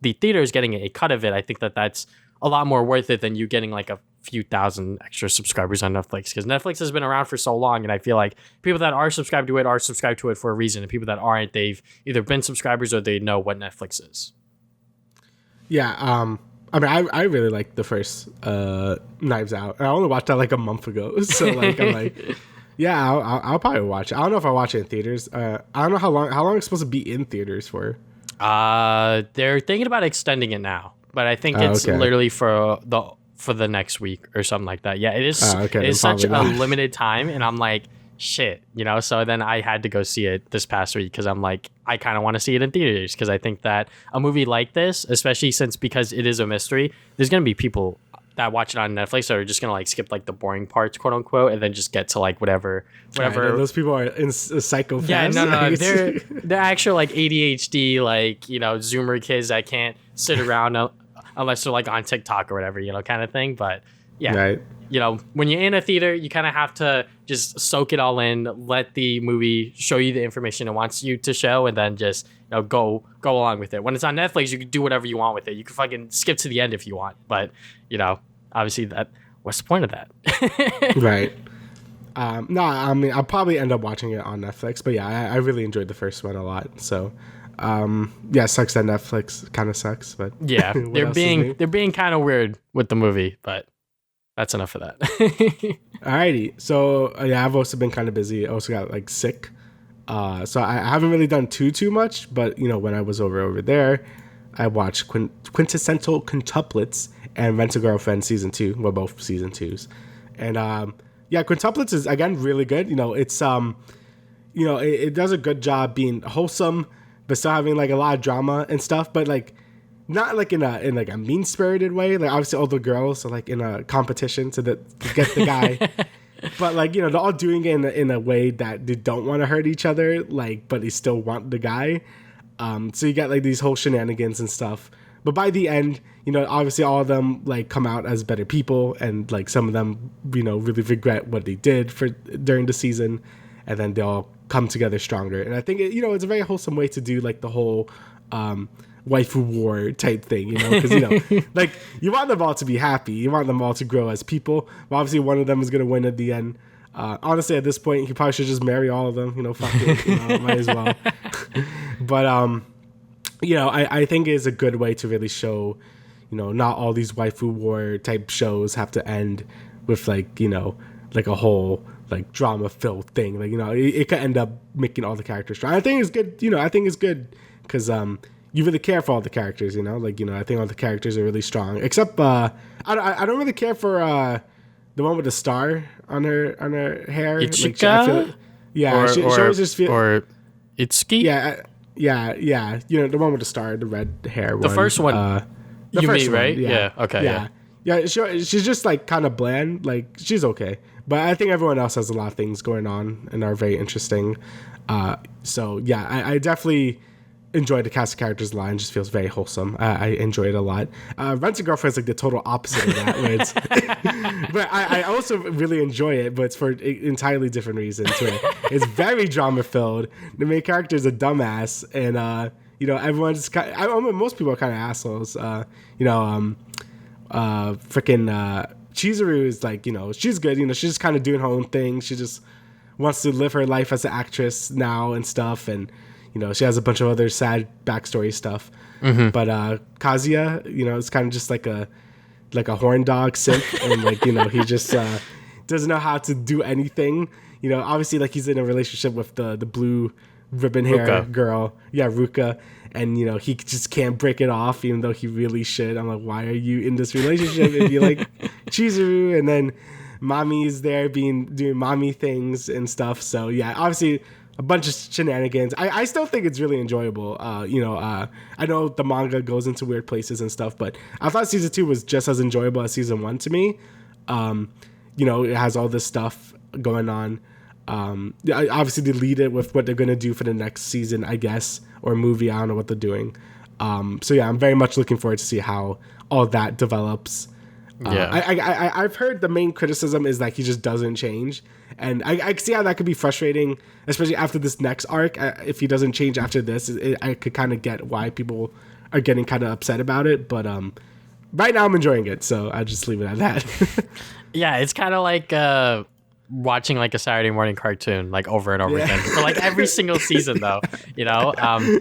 the theaters getting a cut of it, I think that that's a lot more worth it than you getting like a few thousand extra subscribers on Netflix, because Netflix has been around for so long, and I feel like people that are subscribed to it for a reason, and people that aren't, they've either been subscribers or they know what Netflix is. Yeah, I mean, I really like the first Knives Out. I only watched that like a month ago, so like I'm like, yeah, I'll probably watch it. I don't know if I'll watch it in theaters. I don't know how long it's supposed to be in theaters for. They're thinking about extending it now, but I think it's literally for the next week or something like that. Yeah, it is. It is such a limited time, and I'm like, shit, So then I had to go see it this past week because I'm like, I kind of want to see it in theaters because I think that a movie like this, especially because it is a mystery, there's gonna be people that watch it on Netflix that are just gonna like skip like the boring parts, quote unquote, and then just get to like whatever. Those people are in psychopaths. Yeah, no, they're actual like ADHD, like Zoomer kids that can't sit around unless they're like on TikTok or whatever, kind of thing. But yeah, right. When you're in a theater, you kind of have to just soak it all in, let the movie show you the information it wants you to show, and then just go along with it. When it's on Netflix, you can do whatever you want with it. You can fucking skip to the end if you want, but obviously what's the point of that? Right. No, I mean, I'll probably end up watching it on Netflix, but yeah, I really enjoyed the first one a lot. So, yeah, sucks that Netflix kind of sucks, but Yeah, what they're else is new? being kind of weird with the movie, but that's enough of that. Alrighty, so yeah, I've also been kind of busy. I also got like sick, so I haven't really done too much. But you know, when I was over there, I watched Quintessential Quintuplets and Rent a Girlfriend season 2. Well, both season 2s, and yeah, Quintuplets is again really good. You know, it's you know, it does a good job being wholesome, but still having like a lot of drama and stuff. But like, not like in like a mean spirited way. Like obviously all the girls are like in a competition to get the guy, but like you know they're all doing it in a way that they don't want to hurt each other. Like, but they still want the guy. So you get like these whole shenanigans and stuff. But by the end, you know, obviously all of them like come out as better people, and like some of them, you know, really regret what they did during the season, and then they all come together stronger. And I think you know it's a very wholesome way to do like the whole waifu war type thing, you know, because you know, like you want them all to be happy, you want them all to grow as people. But obviously, one of them is gonna win at the end. Honestly, at this point, he probably should just marry all of them. You know, fuck it, you know, might as well. But you know, I think it's a good way to really show, you know, not all these waifu war type shows have to end with like, you know, like a whole like drama filled thing. Like, you know, it could end up making all the characters strong. I think it's good. You know, I think it's good because you really care for all the characters. You know, like you know, I think all the characters are really strong. Except I don't really care for the one with the star on her hair. Ichika? Like, I feel like, yeah, she always just feel or Itsuki. Yeah. You know, the one with the star, the red hair. The first one. The you first mean, one, right? Yeah. Okay. Yeah. She's just like kind of bland. Like she's okay, but I think everyone else has a lot of things going on and are very interesting. So yeah, I definitely enjoyed the cast of characters a lot and just feels very wholesome. I enjoy it a lot. Rent a Girlfriend is like the total opposite of that. Where it's but I also really enjoy it, but it's for entirely different reasons. Where it's very drama filled. The main character is a dumbass, and you know everyone's most people are kind of assholes. You know, freaking Chizuru is like, you know, she's good. You know, she's just kind of doing her own thing. She just wants to live her life as an actress now and stuff, and you know, she has a bunch of other sad backstory stuff. Mm-hmm. But Kazuya, you know, it's kind of just like a horn dog simp, and like, you know, he just doesn't know how to do anything. You know, obviously, like he's in a relationship with the blue ribbon hair girl, yeah, Ruka, and you know he just can't break it off, even though he really should. I'm like, why are you in this relationship if you like Chizuru? And then Mami's there doing mommy things and stuff. So yeah, obviously a bunch of shenanigans. I still think it's really enjoyable. You know, I know the manga goes into weird places and stuff, but I thought season 2 was just as enjoyable as season 1 to me. You know, it has all this stuff going on. Obviously they lead it with what they're going to do for the next season, I guess, or movie. I don't know what they're doing. So yeah, I'm very much looking forward to see how all that develops. Yeah, I've heard the main criticism is that he just doesn't change, and I see how that could be frustrating, especially after this next arc. If he doesn't change after this, I could kind of get why people are getting kind of upset about it. But right now I'm enjoying it, so I'll just leave it at that. Yeah, it's kind of like watching like a Saturday morning cartoon like over and over again for like every single season, though. You know,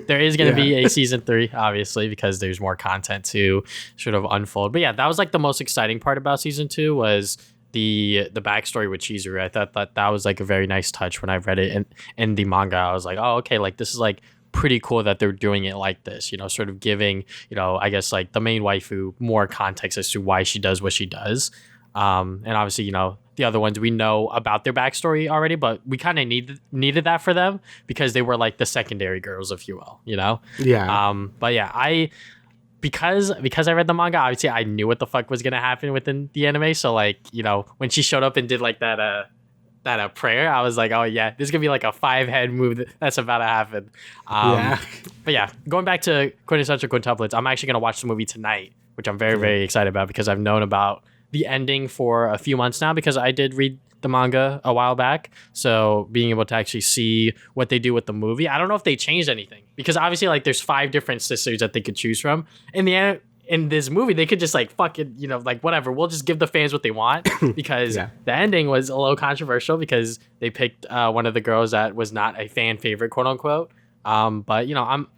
there is going to be a season 3, obviously, because there's more content to sort of unfold. But yeah, that was like the most exciting part about season 2 was the backstory with Chizuru. I thought that was like a very nice touch when I read it in the manga. I was like, oh, okay, like this is like pretty cool that they're doing it like this, you know, sort of giving, you know, I guess like the main waifu more context as to why she does what she does. And obviously, you know, the other ones we know about their backstory already, but we kind of needed that for them because they were like the secondary girls, if you will, you know? Yeah. But yeah, because I read the manga, obviously I knew what the fuck was gonna happen within the anime. So like, you know, when she showed up and did like that prayer, I was like, oh yeah, this is gonna be like a 5-head move that's about to happen. But yeah, going back to Quintessential Quintuplets, I'm actually gonna watch the movie tonight, which I'm very, very excited about because I've known about the ending for a few months now because I did read the manga a while back. So being able to actually see what they do with the movie, I don't know if they changed anything because obviously like there's 5 different sisters that they could choose from. In the in this movie, they could just like fucking, like whatever. We'll just give the fans what they want because the ending was a little controversial because they picked one of the girls that was not a fan favorite, quote unquote. But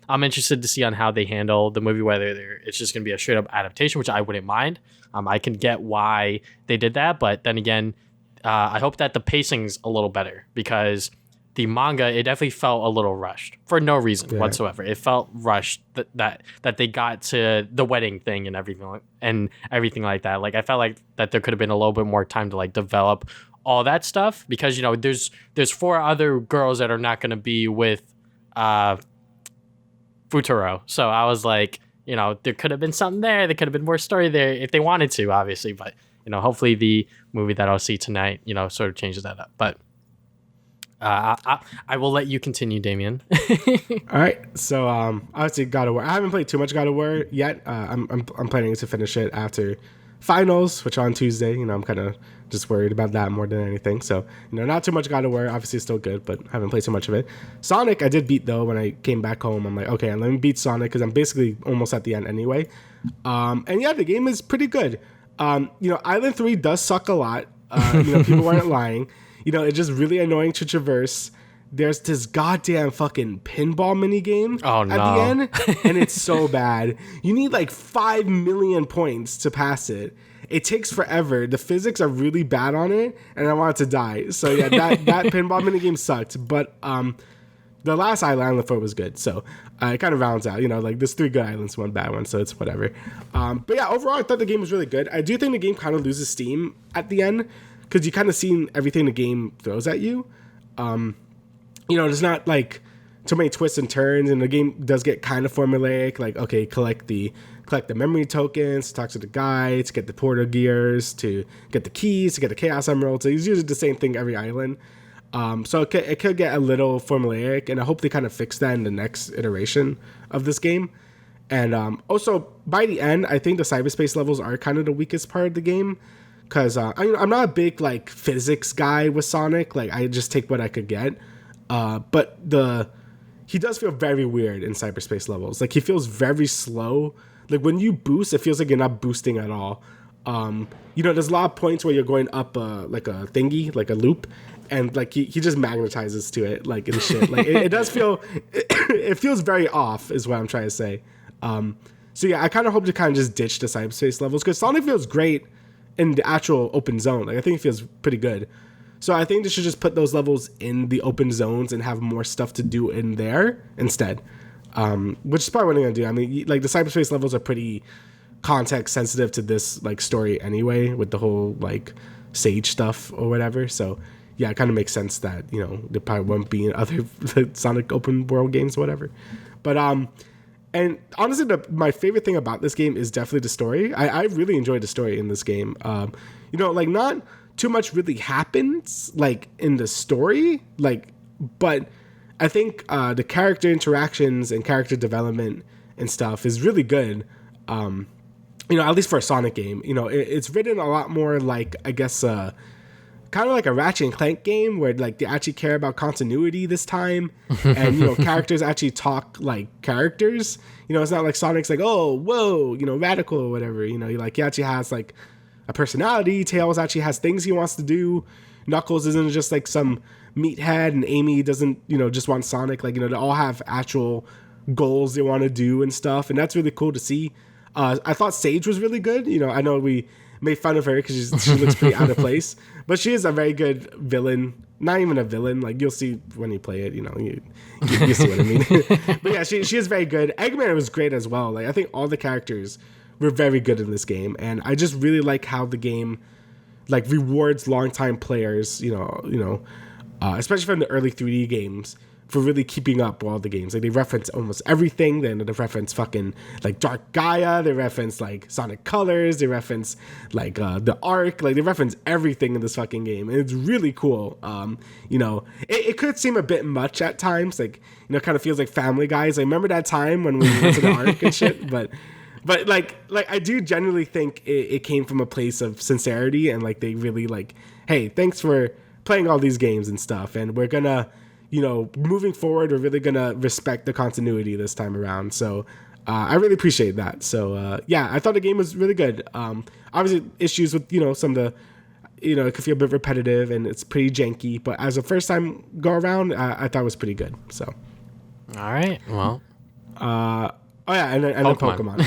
I'm interested to see on how they handle the movie, whether it's just gonna be a straight up adaptation, which I wouldn't mind. I can get why they did that, but then again, I hope that the pacing's a little better because the manga, it definitely felt a little rushed for no reason whatsoever. It felt rushed that they got to the wedding thing and everything like that. Like I felt like that there could have been a little bit more time to like develop all that stuff because there's 4 other girls that are not going to be with Futuro. So I was like, there could have been something there. There could have been more story there if they wanted to, obviously. But hopefully the movie that I'll see tonight, sort of changes that up. But I will let you continue, Damian. All right. So obviously God of War. I haven't played too much God of War yet. I'm planning to finish it after finals, which are on Tuesday. I'm kind of just worried about that more than anything. So not too much God of War. Obviously, it's still good, but I haven't played too much of it. Sonic, I did beat though. When I came back home, I'm like, okay, let me beat Sonic because I'm basically almost at the end anyway. And yeah, the game is pretty good. Island 3 does suck a lot. People weren't lying. It's just really annoying to traverse. There's this goddamn fucking pinball mini game at the end, and it's so bad. You need like 5 million points to pass it. It takes forever. The physics are really bad on it, and I want it to die. So yeah, that pinball mini game sucked. But the last Island 4 was good, so it kind of rounds out. Like there's 3 good islands, 1 bad one, so it's whatever. But yeah, overall, I thought the game was really good. I do think the game kind of loses steam at the end because you kind of seen everything the game throws at you. There's not like too many twists and turns, and the game does get kind of formulaic. Like, okay, collect the memory tokens, talk to the guy, to get the portal gears, to get the keys, to get the Chaos Emerald. So it's usually the same thing every island. So it could get a little formulaic, and I hope they kind of fix that in the next iteration of this game. And also, by the end, I think the cyberspace levels are kind of the weakest part of the game. Because I'm not a big like physics guy with Sonic. Like I just take what I could get. But he does feel very weird in cyberspace levels. Like he feels very slow. Like when you boost, it feels like you're not boosting at all. There's a lot of points where you're going up like a thingy, like a loop, and like he just magnetizes to it, like and shit. Like it does feel, it feels very off, is what I'm trying to say. So yeah, I kind of hope to kind of just ditch the cyberspace levels because Sonic feels great in the actual open zone. Like I think it feels pretty good. So I think they should just put those levels in the open zones and have more stuff to do in there instead. Which is probably what I'm gonna do. I mean, like the cyberspace levels are pretty context sensitive to this like story anyway, with the whole like Sage stuff or whatever. So yeah, it kind of makes sense that there probably won't be in other Sonic open world games or whatever. But and honestly, my favorite thing about this game is definitely the story. I really enjoyed the story in this game. Like not too much really happens like in the story, but I think the character interactions and character development and stuff is really good. At least for a Sonic game, it's written a lot more like, I guess, kind of like a Ratchet and Clank game where like they actually care about continuity this time, and characters actually talk like characters. It's not like Sonic's like, oh, whoa, radical or whatever. He actually has like a personality. Tails actually has things he wants to do. Knuckles isn't just like some meathead, and Amy doesn't just want Sonic. Like they all have actual goals they want to do and stuff, and that's really cool to see. I thought Sage was really good. I know we made fun of her because she looks pretty out of place, but she is a very good villain. Not even a villain. Like you'll see when you play it. You see what I mean. But yeah, she is very good. Eggman was great as well. Like I think all the characters were very good in this game, and I just really like how the game like rewards longtime players. Especially from the early 3D games, for really keeping up with all the games. Like they reference almost everything. They reference fucking like Dark Gaia. They reference like Sonic Colors. They reference like the Arc. Like they reference everything in this fucking game, and it's really cool. It could seem a bit much at times. Like kind of feels like Family Guys. I remember that time when we went to the Arc and shit, but like I do genuinely think it came from a place of sincerity, and like they really like, hey, thanks for playing all these games and stuff, and we're gonna moving forward, we're really gonna respect the continuity this time around. So I really appreciate that. So yeah, I thought the game was really good. Obviously issues with some of the it could feel a bit repetitive and it's pretty janky, but as a first time go around, I thought it was pretty good. So all right, well. Oh yeah, and then Pokemon.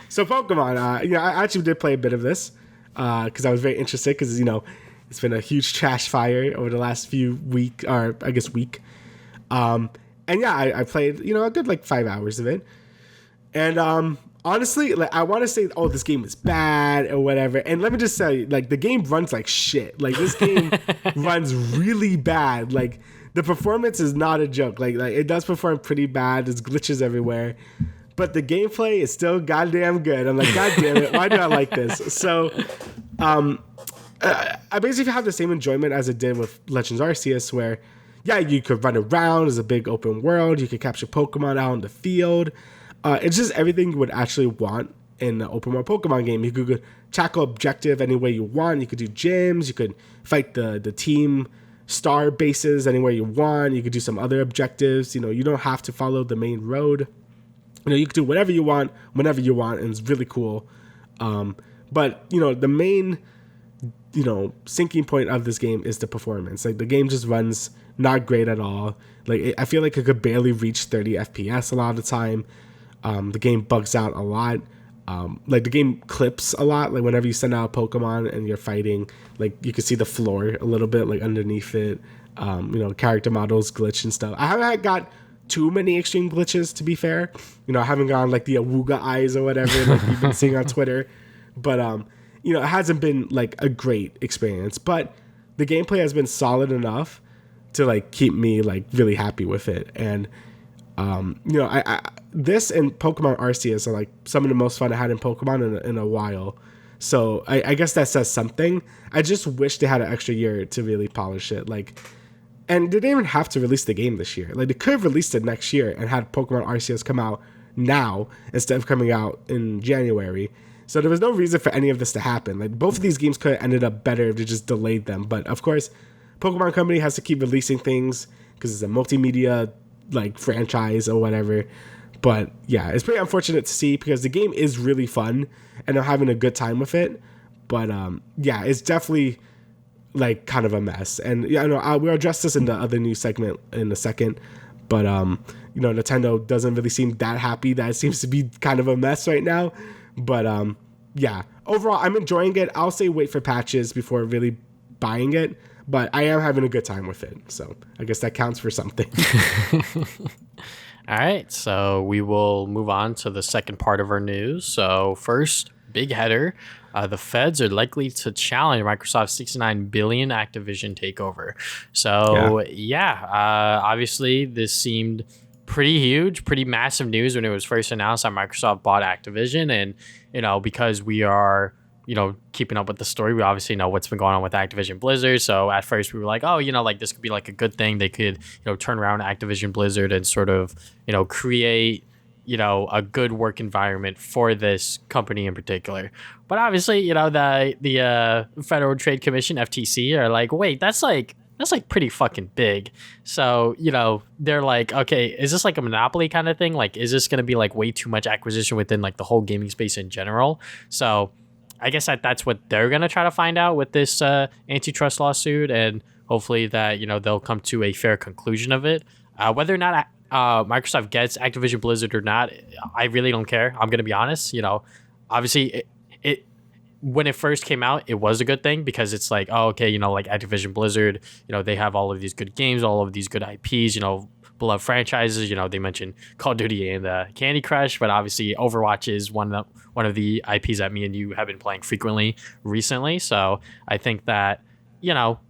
So Pokemon, I actually did play a bit of this because I was very interested because it's been a huge trash fire over the last few week. And yeah, I played a good like 5 hours of it, and honestly, like I want to say, oh, this game is bad or whatever, and let me just say, like the game runs like shit. Like this game runs really bad. Like the performance is not a joke. Like it does perform pretty bad. There's glitches everywhere, but the gameplay is still goddamn good. I'm like, god damn it, why do I like this? So, I basically have the same enjoyment as it did with Legends Arceus, where yeah, you could run around. There's a big open world. You could capture Pokemon out in the field. It's just everything you would actually want in an open world Pokemon game. You could tackle objective any way you want. You could do gyms. You could fight the team star bases anywhere you want. You could do some other objectives. You don't have to follow the main road. You could do whatever you want, whenever you want, and it's really cool. But the main sinking point of this game is the performance. Like the game just runs not great at all. Like I feel like it could barely reach 30 FPS a lot of the time. The game bugs out a lot. Like the game clips a lot. Like whenever you send out a Pokemon and you're fighting, like you can see the floor a little bit, like underneath it. Character models glitch and stuff. I haven't got too many extreme glitches, to be fair. I haven't gone like the Awuga eyes or whatever like you've been seeing on Twitter. But it hasn't been like a great experience. But the gameplay has been solid enough to like keep me like really happy with it. And I this and Pokemon Arceus are like some of the most fun I had in Pokemon in a while. So I guess that says something. I just wish they had an extra year to really polish it. Like, and they didn't even have to release the game this year. Like they could have released it next year and had Pokemon Arceus come out now instead of coming out in January. So there was no reason for any of this to happen. Like both of these games could have ended up better if they just delayed them. But of course, Pokemon Company has to keep releasing things because it's a multimedia like franchise or whatever. But yeah, it's pretty unfortunate to see because the game is really fun and I'm having a good time with it. But yeah, it's definitely like kind of a mess. And yeah, we'll address this in the other news segment in a second. But Nintendo doesn't really seem that happy that it seems to be kind of a mess right now. But yeah, overall, I'm enjoying it. I'll say wait for patches before really buying it. But I am having a good time with it. So I guess that counts for something. All right, so we will move on to the second part of our news. So first, big header. The feds are likely to challenge Microsoft's $69 billion Activision takeover. So obviously this seemed pretty huge, pretty massive news when it was first announced that Microsoft bought Activision. And, because we are, keeping up with the story, we obviously know what's been going on with Activision Blizzard. So at first we were like, oh, like this could be like a good thing. They could, turn around Activision Blizzard and sort of, create, a good work environment for this company in particular. But obviously, the Federal Trade Commission, FTC, are like, wait, that's pretty fucking big. So, they're like, okay, is this like a monopoly kind of thing? Like, is this going to be like way too much acquisition within like the whole gaming space in general? So I guess that's what they're going to try to find out with this antitrust lawsuit. And hopefully that, they'll come to a fair conclusion of it. Whether or not Microsoft gets Activision Blizzard or not, I really don't care. I'm going to be honest. Obviously it when it first came out, it was a good thing because it's like, oh, okay, like Activision Blizzard, they have all of these good games, all of these good IPs, beloved franchises. They mentioned Call of Duty and Candy Crush, but obviously Overwatch is one of the IPs that me and you have been playing frequently recently. So I think that,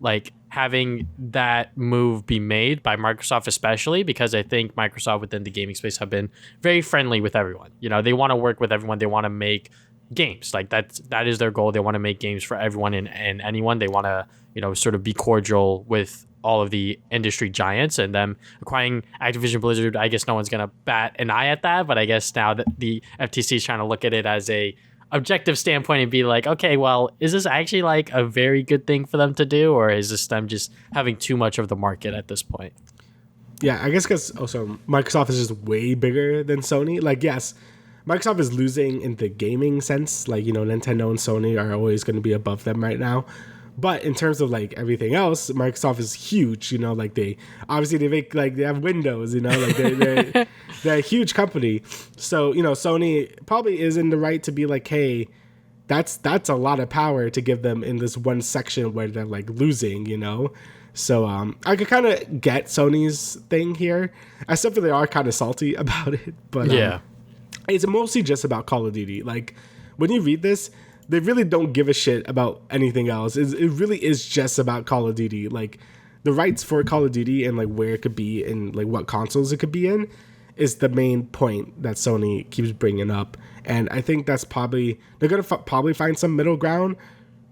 like having that move be made by Microsoft, especially because I think Microsoft within the gaming space have been very friendly with everyone. They want to work with everyone. They want to make games. Like that is their goal. They want to make games for everyone and anyone. They want to, sort of be cordial with all of the industry giants, and them acquiring Activision Blizzard. I guess no one's going to bat an eye at that, but I guess now that the FTC is trying to look at it as a objective standpoint and be like, okay, well, is this actually like a very good thing for them to do, or is this them just having too much of the market at this point? Yeah, I guess because also Microsoft is just way bigger than Sony. Like, yes, Microsoft is losing in the gaming sense. Like, Nintendo and Sony are always going to be above them right now. But in terms of like everything else, Microsoft is huge. Like they make like they have Windows. Like they're a huge company. So Sony probably is in the right to be like, hey, that's a lot of power to give them in this one section where they're like losing. So I could kind of get Sony's thing here. I still feel they are kind of salty about it, but Yeah. It's mostly just about Call of Duty. Like when you read this, they really don't give a shit about anything else. It really is just about Call of Duty. Like the rights for Call of Duty and like where it could be and like what consoles it could be in is the main point that Sony keeps bringing up. And I think that's probably they're gonna probably find some middle ground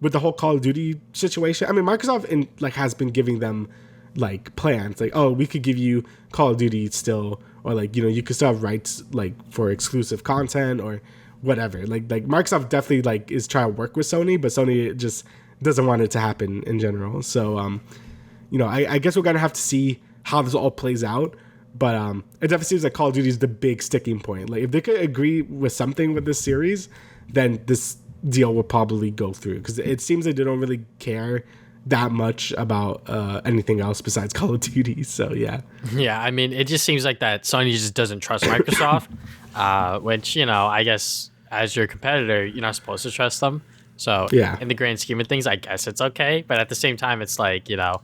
with the whole Call of Duty situation. I mean, Microsoft has been giving them like plans, like, oh, we could give you Call of Duty still, or like you could still have rights like for exclusive content or whatever. Like Microsoft definitely like is trying to work with Sony, but Sony just doesn't want it to happen in general. So I guess we're gonna have to see how this all plays out. But it definitely seems like Call of Duty is the big sticking point. Like if they could agree with something with this series, then this deal will probably go through, because it seems like they don't really care that much about anything else besides Call of Duty. So yeah. Yeah, I mean, it just seems like that Sony just doesn't trust Microsoft, which, I guess as your competitor, you're not supposed to trust them. So yeah, in the grand scheme of things, I guess it's okay. But at the same time, it's like, what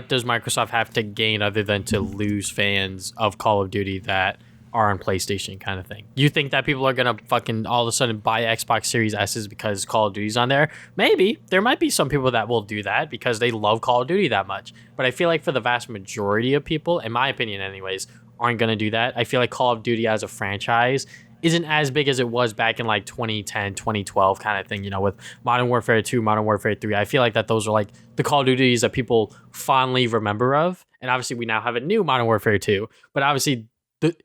does Microsoft have to gain other than to lose fans of Call of Duty that are on PlayStation kind of thing? You think that people are going to fucking all of a sudden buy Xbox Series S's because Call of Duty's on there? Maybe. There might be some people that will do that because they love Call of Duty that much. But I feel like for the vast majority of people, in my opinion anyways, aren't going to do that. I feel like Call of Duty as a franchise isn't as big as it was back in like 2010, 2012 kind of thing, with Modern Warfare 2, Modern Warfare 3. I feel like that those are like the Call of Duties that people fondly remember of. And obviously we now have a new Modern Warfare 2, but obviously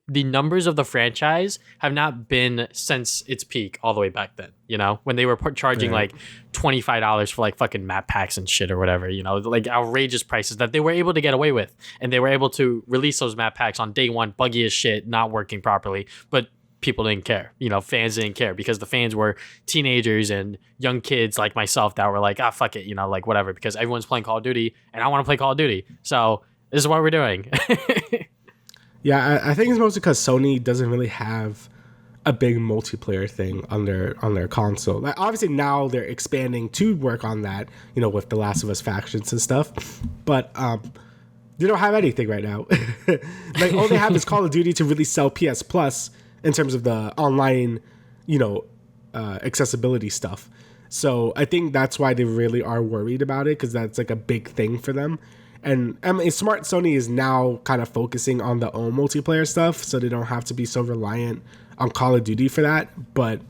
the numbers of the franchise have not been since its peak all the way back then, when they were charging like $25 for like fucking map packs and shit or whatever, like outrageous prices that they were able to get away with. And they were able to release those map packs on day one, buggy as shit, not working properly. But people didn't care, fans didn't care because the fans were teenagers and young kids like myself that were like, fuck it, like whatever, because everyone's playing Call of Duty and I want to play Call of Duty. So this is what we're doing. Yeah, I think it's mostly because Sony doesn't really have a big multiplayer thing on their console. Like obviously now they're expanding to work on that, with the Last of Us factions and stuff. But they don't have anything right now. Like all they have is Call of Duty to really sell PS Plus in terms of the online, accessibility stuff. So I think that's why they really are worried about it, because that's like a big thing for them. And I mean, smart Sony is now kind of focusing on their own multiplayer stuff, so they don't have to be so reliant on Call of Duty for that. But,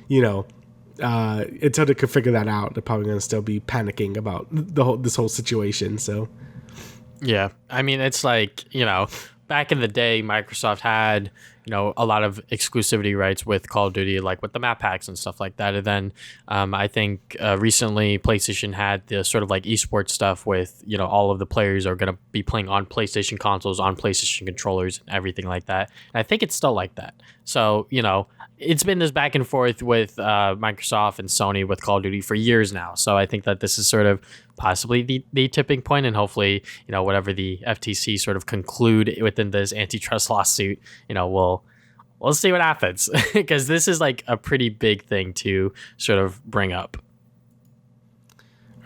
until they can figure that out, they're probably going to still be panicking about this whole situation. So, yeah, I mean, it's like, back in the day, Microsoft had, a lot of exclusivity rights with Call of Duty, like with the map packs and stuff like that. And then I think recently PlayStation had the sort of like esports stuff with, all of the players are going to be playing on PlayStation consoles, on PlayStation controllers and everything like that. And I think it's still like that. So, it's been this back and forth with Microsoft and Sony with Call of Duty for years now. So I think that this is sort of possibly the tipping point, and hopefully, whatever the FTC sort of conclude within this antitrust lawsuit, we'll see what happens, because this is like a pretty big thing to sort of bring up.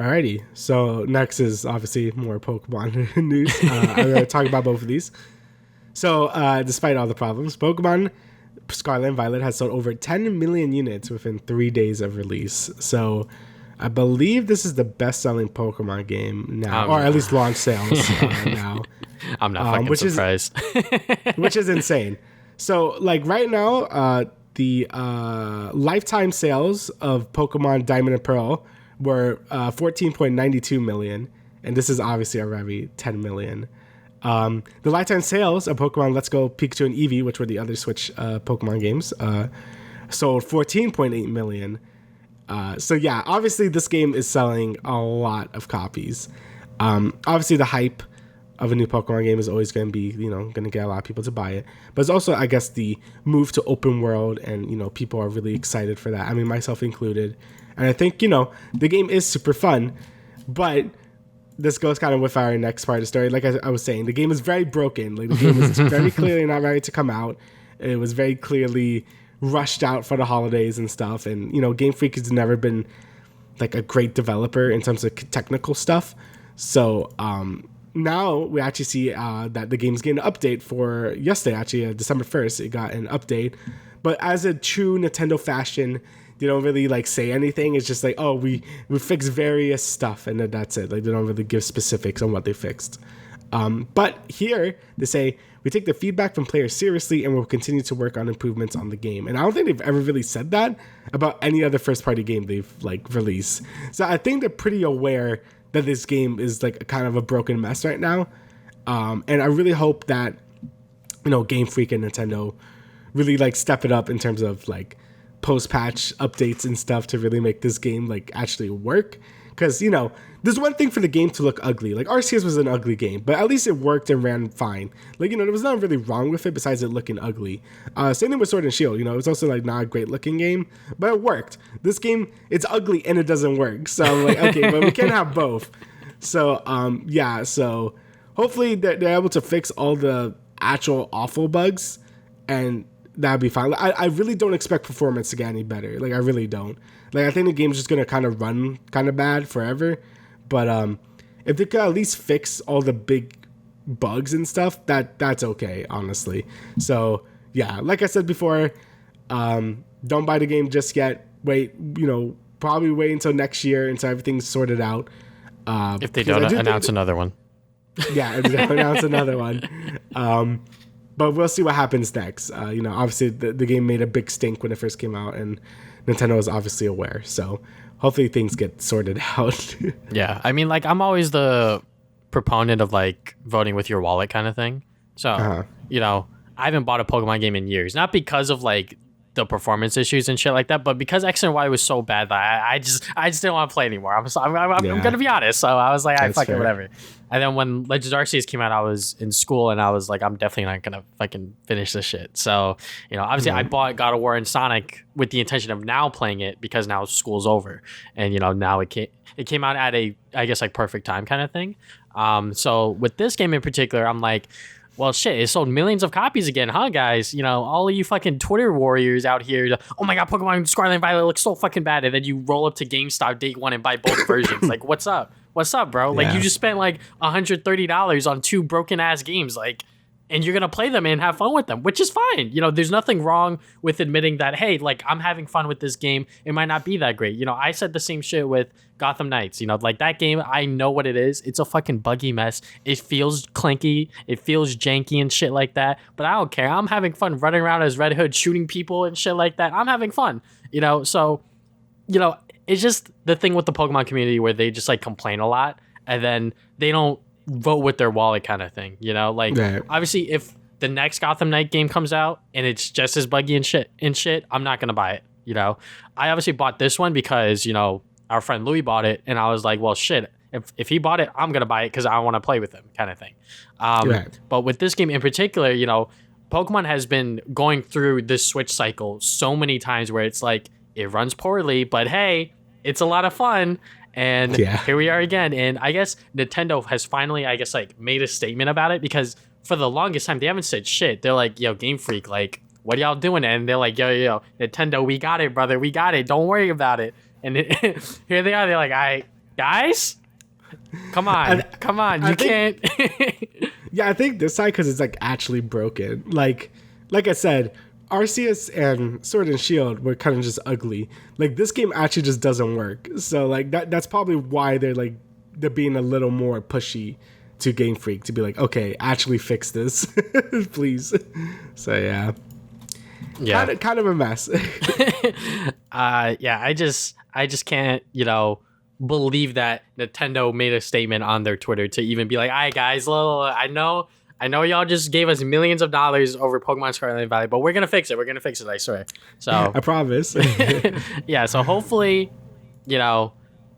Alrighty, so next is obviously more Pokemon news. I'm going to talk about both of these. So despite all the problems, Pokemon Scarlet and Violet has sold over 10 million units within 3 days of release. So I believe this is the best-selling Pokemon game now, or at least launch sales now. I'm not fucking surprised. Which is insane. So, like right now, the lifetime sales of Pokemon Diamond and Pearl were 14.92 million, and this is obviously already 10 million. The lifetime sales of Pokemon Let's Go Pikachu and Eevee, which were the other Switch Pokemon games, sold 14.8 million. So yeah, obviously this game is selling a lot of copies. Obviously the hype of a new Pokemon game is always going to be, going to get a lot of people to buy it. But it's also, I guess, the move to open world, and, people are really excited for that. I mean, myself included. And I think, the game is super fun, but this goes kind of with our next part of the story. Like I was saying, the game is very broken. Like, the game is very clearly not ready to come out. It was very clearly rushed out for the holidays and stuff. And, Game Freak has never been like a great developer in terms of technical stuff. So, now we actually see that the game's getting an update for yesterday, actually, December 1st. It got an update. But as a true Nintendo fashion, they don't really like say anything. It's just like, oh, we fixed various stuff, and then that's it. Like, they don't really give specifics on what they fixed. But here they say, we take the feedback from players seriously and will continue to work on improvements on the game. And I don't think they've ever really said that about any other first-party game they've like released. So I think they're pretty aware that this game is like kind of a broken mess right now. And I really hope that, Game Freak and Nintendo really like step it up in terms of like post-patch updates and stuff to really make this game like actually work. Because, there's one thing for the game to look ugly. Like, Arceus was an ugly game, but at least it worked and ran fine. Like, there was nothing really wrong with it besides it looking ugly. Same thing with Sword and Shield. It was also like not a great looking game, but it worked. This game, it's ugly and it doesn't work. So I'm like, okay, but we can't have both. So, so hopefully they're able to fix all the actual awful bugs, and that'd be fine. I really don't expect performance to get any better. Like, I really don't. Like, I think the game's just going to kind of run kind of bad forever. But if they could at least fix all the big bugs and stuff, that's okay, honestly. So, yeah, like I said before, don't buy the game just yet. Wait, probably wait until next year until everything's sorted out. If they don't announce another one. Yeah, if they don't announce another one. But we'll see what happens next. Obviously, the game made a big stink when it first came out, and Nintendo is obviously aware. So hopefully things get sorted out. Yeah, I mean, like, I'm always the proponent of like voting with your wallet kind of thing. So, I haven't bought a Pokemon game in years, not because of like the performance issues and shit like that, but because X and Y was so bad that I just didn't want to play anymore. I'm gonna be honest. So I was like, fuck it, whatever. And then when Legends Arceus came out, I was in school and I was like, I'm definitely not gonna fucking finish this shit. So, obviously I bought God of War and Sonic with the intention of now playing it because now school's over, and now it came out at a, I guess, like perfect time kind of thing. So with this game in particular, I'm like, well, shit, it sold millions of copies again, huh, guys? All of you fucking Twitter warriors out here, oh my god, Pokemon Scarlet and Violet looks so fucking bad, and then you roll up to GameStop day one and buy both versions. Like, what's up? What's up, bro? Like, you just spent like $130 on two broken-ass games, like, and you're going to play them and have fun with them, which is fine. There's nothing wrong with admitting that, hey, like, I'm having fun with this game. It might not be that great. I said the same shit with Gotham Knights. Like, that game, I know what it is. It's a fucking buggy mess. It feels clanky. It feels janky and shit like that. But I don't care. I'm having fun running around as Red Hood, shooting people and shit like that. I'm having fun, So, it's just the thing with the Pokemon community where they just, like, complain a lot, and then they don't vote with their wallet kind of thing, like, right. Obviously if the next Gotham Knight game comes out and it's just as buggy and shit, I'm not gonna buy it. I obviously bought this one because our friend Louis bought it, and I was like, well, shit, if he bought it, I'm gonna buy it because I want to play with him kind of thing. Right. But with this game in particular, Pokemon has been going through this Switch cycle so many times where it's like it runs poorly, but hey, it's a lot of fun. And here we are again. And I guess Nintendo has finally, like made a statement about it, because for the longest time, they haven't said shit. They're like, yo, Game Freak, like, what are y'all doing? And they're like, yo, Nintendo, we got it, brother. We got it. Don't worry about it. And here they are. They're like, all right, guys, come on. You can't. Yeah, I think this side, because it's like actually broken. Like I said, Arceus and Sword and Shield were kind of just ugly. Like, this game actually just doesn't work. So like that's probably why they're being a little more pushy to Game Freak to be like, okay, actually fix this, please. So yeah, kind of a mess. I just can't believe that Nintendo made a statement on their Twitter to even be like, all right, guys, I know y'all just gave us millions of dollars over Pokemon Scarlet and Violet, but we're going to fix it. I swear. So I promise. Yeah, so hopefully,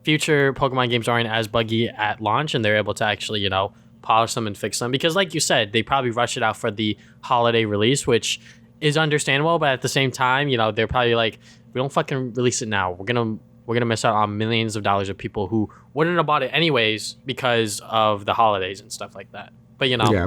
future Pokemon games aren't as buggy at launch, and they're able to actually, polish them and fix them, because like you said, they probably rush it out for the holiday release, which is understandable, but at the same time, you know, they're probably like, we don't fucking release it now, we're gonna miss out on millions of dollars of people who wouldn't have bought it anyways because of the holidays and stuff like that. But you know,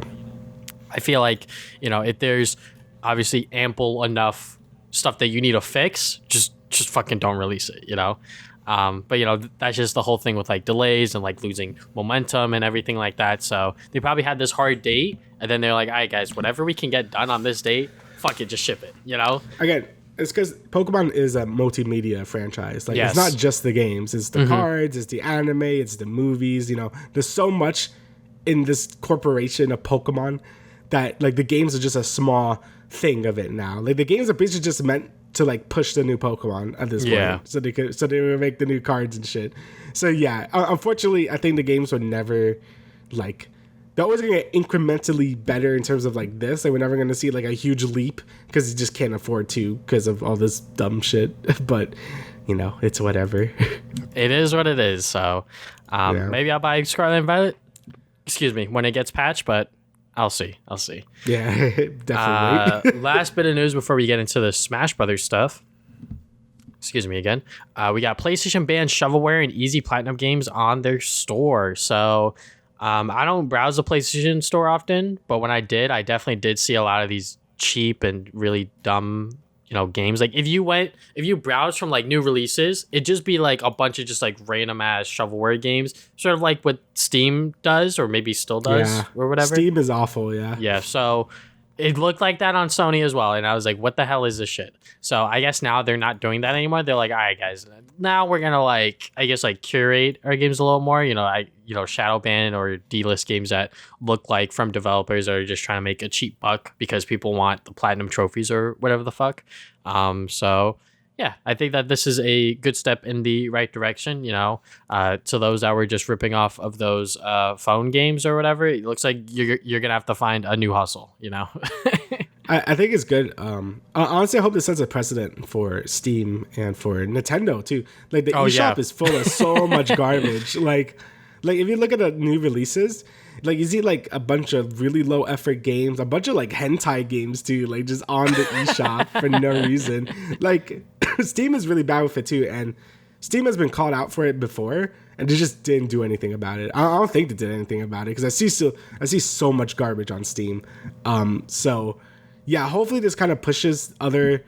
I feel like, you know, if there's obviously ample enough stuff that you need to fix, just fucking don't release it, you know. But you know, that's just the whole thing with like delays and like losing momentum and everything like that. So they probably had this hard date, and then they're like, all right guys, whatever we can get done on this date, fuck it, just ship it, you know. Again, it's because Pokemon is a multimedia franchise. Like, it's not just the games, it's the cards, it's the anime, it's the movies. You know, there's so much in this corporation of Pokemon that like the games are just a small thing of it now. Like the games are basically just meant to like push the new Pokemon at this point, so they would make the new cards and shit. So yeah, unfortunately, I think the games were never like, they're always gonna get incrementally better in terms of like this. Like we're never gonna see like a huge leap because you just can't afford to because of all this dumb shit. But you know, it's whatever. It is what it is. So maybe I'll buy Scarlet and Violet. Excuse me, when it gets patched, but I'll see. Yeah, definitely. Last bit of news before we get into the Smash Brothers stuff. Excuse me again. We got PlayStation banned shovelware and easy platinum games on their store. So I don't browse the PlayStation store often, but when I did, I definitely did see a lot of these cheap and really dumb, you know, games. Like if you browse from like new releases, it'd just be like a bunch of just like random ass shovelware games, sort of like what Steam does, or maybe still does, or whatever. Steam is awful. Yeah, so it looked like that on Sony as well, and I was like, what the hell is this shit? So I guess now they're not doing that anymore. They're like, all right guys, now we're gonna like, I guess, like curate our games a little more, you know, shadow ban or delist games that look like from developers that are just trying to make a cheap buck because people want the platinum trophies or whatever the fuck. So yeah, I think that this is a good step in the right direction, you know, to those that were just ripping off of those phone games or whatever. It looks like you're gonna have to find a new hustle, you know. I think it's good. Honestly, I hope this sets a precedent for Steam and for Nintendo too. Like the eShop is full of so much garbage. Like if you look at the new releases, like you see like a bunch of really low effort games, a bunch of like hentai games too, like just on the eShop for no reason. Like Steam is really bad with it too, and Steam has been called out for it before, and they just didn't do anything about it. I don't think they did anything about it because I see so much garbage on Steam. So yeah, hopefully this kind of pushes other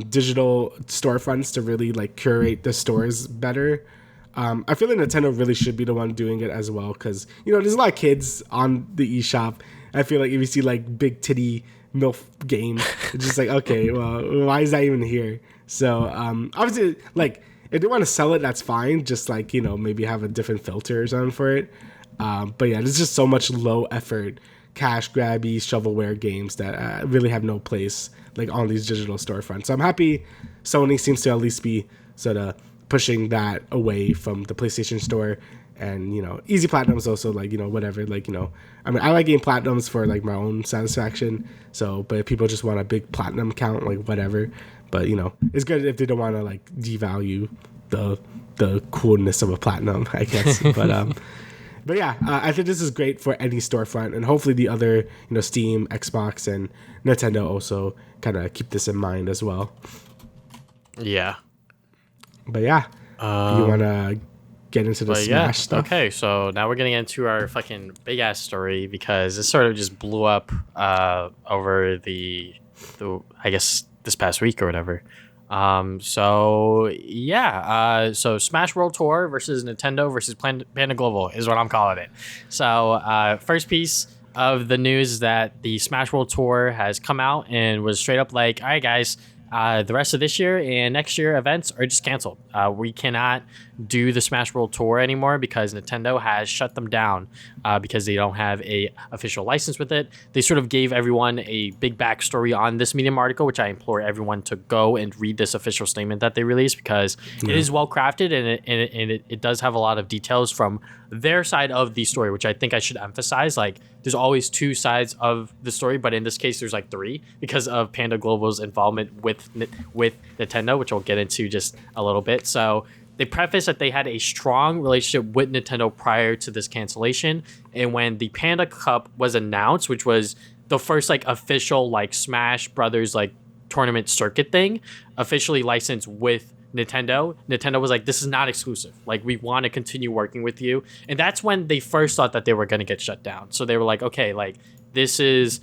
digital storefronts to really like curate the stores better. I feel like Nintendo really should be the one doing it as well because, you know, there's a lot of kids on the eShop. I feel like if you see like big titty MILF game, it's just like, okay, well, why is that even here? So obviously, like if they want to sell it, that's fine. Just like, you know, maybe have a different filter or something for it. But yeah, there's just so much low effort, cash grabby shovelware games that really have no place like on these digital storefronts. So I'm happy Sony seems to at least be sort of pushing that away from the PlayStation Store. And, you know, easy platinums also, like, you know, whatever, like, you know, I mean, I like getting platinums for like my own satisfaction. So, but if people just want a big platinum count, like whatever. But, you know, it's good if they don't want to like devalue the coolness of a platinum, I guess. But yeah, I think this is great for any storefront, and hopefully the other, you know, Steam, Xbox, and Nintendo also kind of keep this in mind as well. Yeah. But yeah, you want to get into the Smash stuff? Okay, so now we're getting into our fucking big ass story because it sort of just blew up over the I guess this past week or whatever. So Smash World Tour versus Nintendo versus Panda Global is what I'm calling it. So first piece of the news is that the Smash World Tour has come out and was straight up like, all right guys, the rest of this year and next year events are just canceled. We cannot do the Smash World Tour anymore because Nintendo has shut them down because they don't have a official license with it. They sort of gave everyone a big backstory on this Medium article, which I implore everyone to go and read this official statement that they released because it is well crafted and it does have a lot of details from their side of the story, which I think I should emphasize. Like, there's always two sides of the story, but in this case, there's like three because of Panda Global's involvement with Nintendo, which we'll get into just a little bit. So they preface that they had a strong relationship with Nintendo prior to this cancellation. And when the Panda Cup was announced, which was the first like official like Smash Brothers like tournament circuit thing, officially licensed with Nintendo was like, this is not exclusive. Like, we want to continue working with you. And that's when they first thought that they were going to get shut down. So they were like, okay, like, this is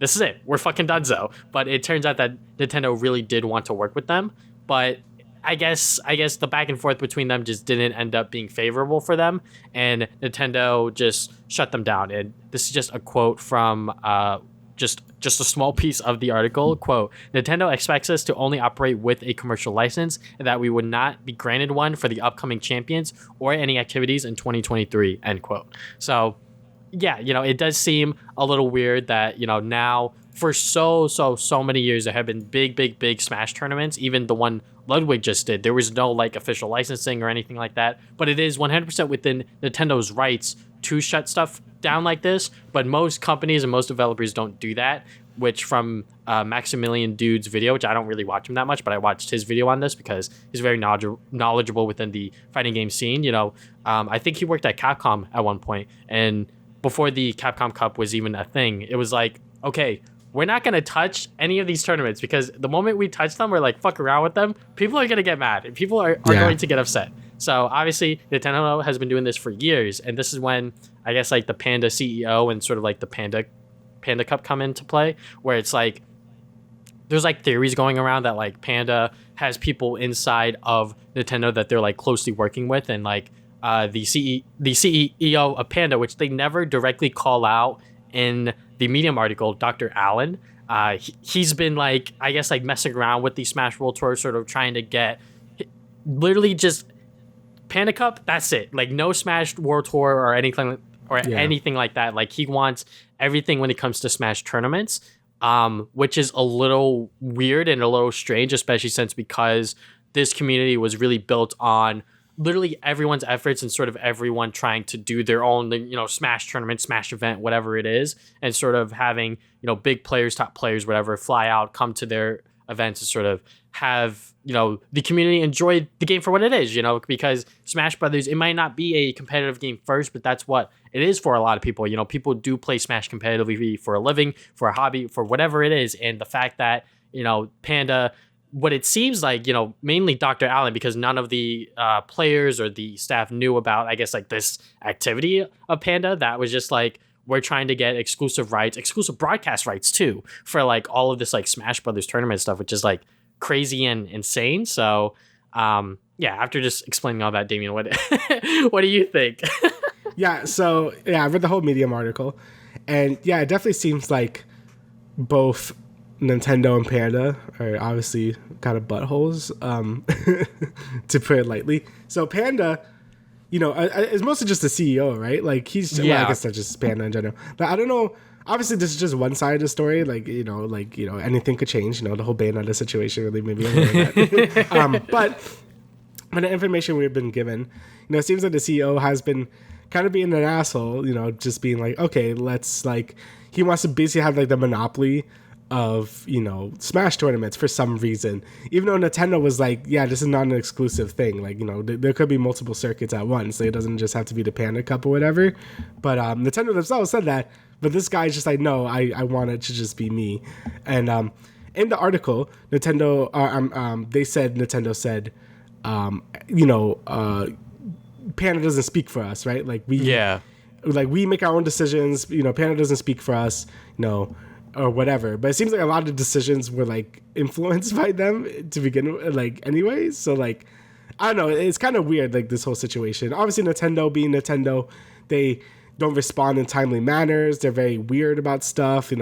it. We're fucking donezo. But it turns out that Nintendo really did want to work with them. But I guess the back and forth between them just didn't end up being favorable for them. And Nintendo just shut them down. And this is just a quote from just a small piece of the article. Quote, Nintendo expects us to only operate with a commercial license and that we would not be granted one for the upcoming champions or any activities in 2023, end quote. So yeah, it does seem a little weird that, now for so many years there have been big Smash tournaments. Even the one Ludwig just did, there was no like official licensing or anything like that, but it is 100% within Nintendo's rights to shut stuff down like this. But most companies and most developers don't do that, which from Maximilian Dude's video, which I don't really watch him that much, but I watched his video on this because he's very knowledgeable within the fighting game scene. I think he worked at Capcom at one point, and before the Capcom Cup was even a thing, it was like, okay, we're not going to touch any of these tournaments because the moment we touch them or like fuck around with them, people are going to get mad and people are going to get upset. So obviously Nintendo has been doing this for years. And this is when I guess like the Panda CEO and sort of like the Panda Cup come into play, where it's like, there's like theories going around that like Panda has people inside of Nintendo that they're like closely working with. And like the CEO of Panda, which they never directly call out in the Medium article, Dr. Allen, he's been like, I guess like messing around with the Smash World Tour, sort of trying to get literally just Panda Cup. That's it. Like no Smash World Tour or anything like that. Like he wants everything when it comes to Smash tournaments, which is a little weird and a little strange, especially because this community was really built on literally everyone's efforts and sort of everyone trying to do their own, Smash tournament, Smash event, whatever it is, and sort of having, big players, top players, whatever, fly out, come to their events and sort of have, the community enjoy the game for what it is, because Smash Brothers, it might not be a competitive game first, but that's what it is for a lot of people. People do play Smash competitively for a living, for a hobby, for whatever it is. And the fact that, Panda, what it seems like, mainly Dr. Allen, because none of the players or the staff knew about, I guess, like this activity of Panda, that was just like, we're trying to get exclusive broadcast rights too, for like all of this like Smash Brothers tournament stuff, which is like crazy and insane. So after just explaining all that, Damian, what what do you think? I read the whole Medium article, and it definitely seems like both Nintendo and Panda are obviously kind of buttholes, to put it lightly. So Panda, is mostly just the CEO, right? Like he's, I guess that's just Panda in general. But I don't know. Obviously, this is just one side of the story. Like anything could change. The whole Bayonetta situation really made me aware of that. But from the information we've been given, it seems like the CEO has been kind of being an asshole. Just being like, okay, let's like, he wants to basically have like the monopoly of Smash tournaments for some reason, even though Nintendo was like, this is not an exclusive thing, like there could be multiple circuits at once, so it doesn't just have to be the Panda Cup or whatever. But Nintendo themselves said that, but this guy's just like, no, I want it to just be me. And in the article, Nintendo said Panda doesn't speak for us, right? Like we make our own decisions, Panda doesn't speak for us, or whatever. But it seems like a lot of decisions were like influenced by them to begin with, like anyways. So like, I don't know, it's kind of weird, like this whole situation. Obviously Nintendo being Nintendo, they don't respond in timely manners. They're very weird about stuff.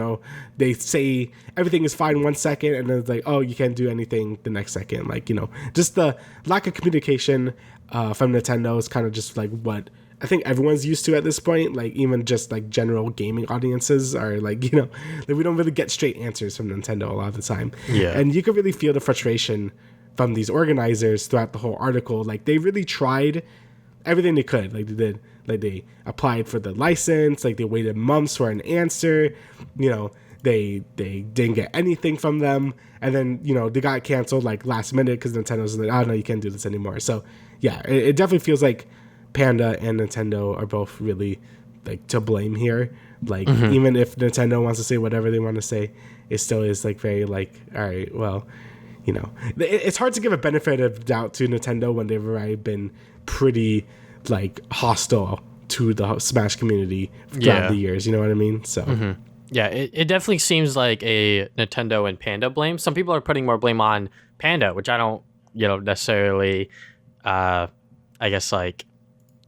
They say everything is fine 1 second and then it's like, oh, you can't do anything the next second. Like, just the lack of communication from Nintendo is kind of just like what I think everyone's used to at this point. Like even just like general gaming audiences are like, like we don't really get straight answers from Nintendo a lot of the time. Yeah. And you could really feel the frustration from these organizers throughout the whole article. Like they really tried everything they could. Like they did, like they applied for the license, like they waited months for an answer. they didn't get anything from them, and then they got canceled like last minute because Nintendo's like, oh no, you can't do this anymore. So yeah, it definitely feels like Panda and Nintendo are both really like to blame here. Like even if Nintendo wants to say whatever they want to say, it still is like very like, all right, well, it's hard to give a benefit of doubt to Nintendo when they've already been pretty like hostile to the Smash community throughout the years. You know what I mean? So yeah, it definitely seems like a Nintendo and Panda blame. Some people are putting more blame on Panda, which I don't necessarily I guess like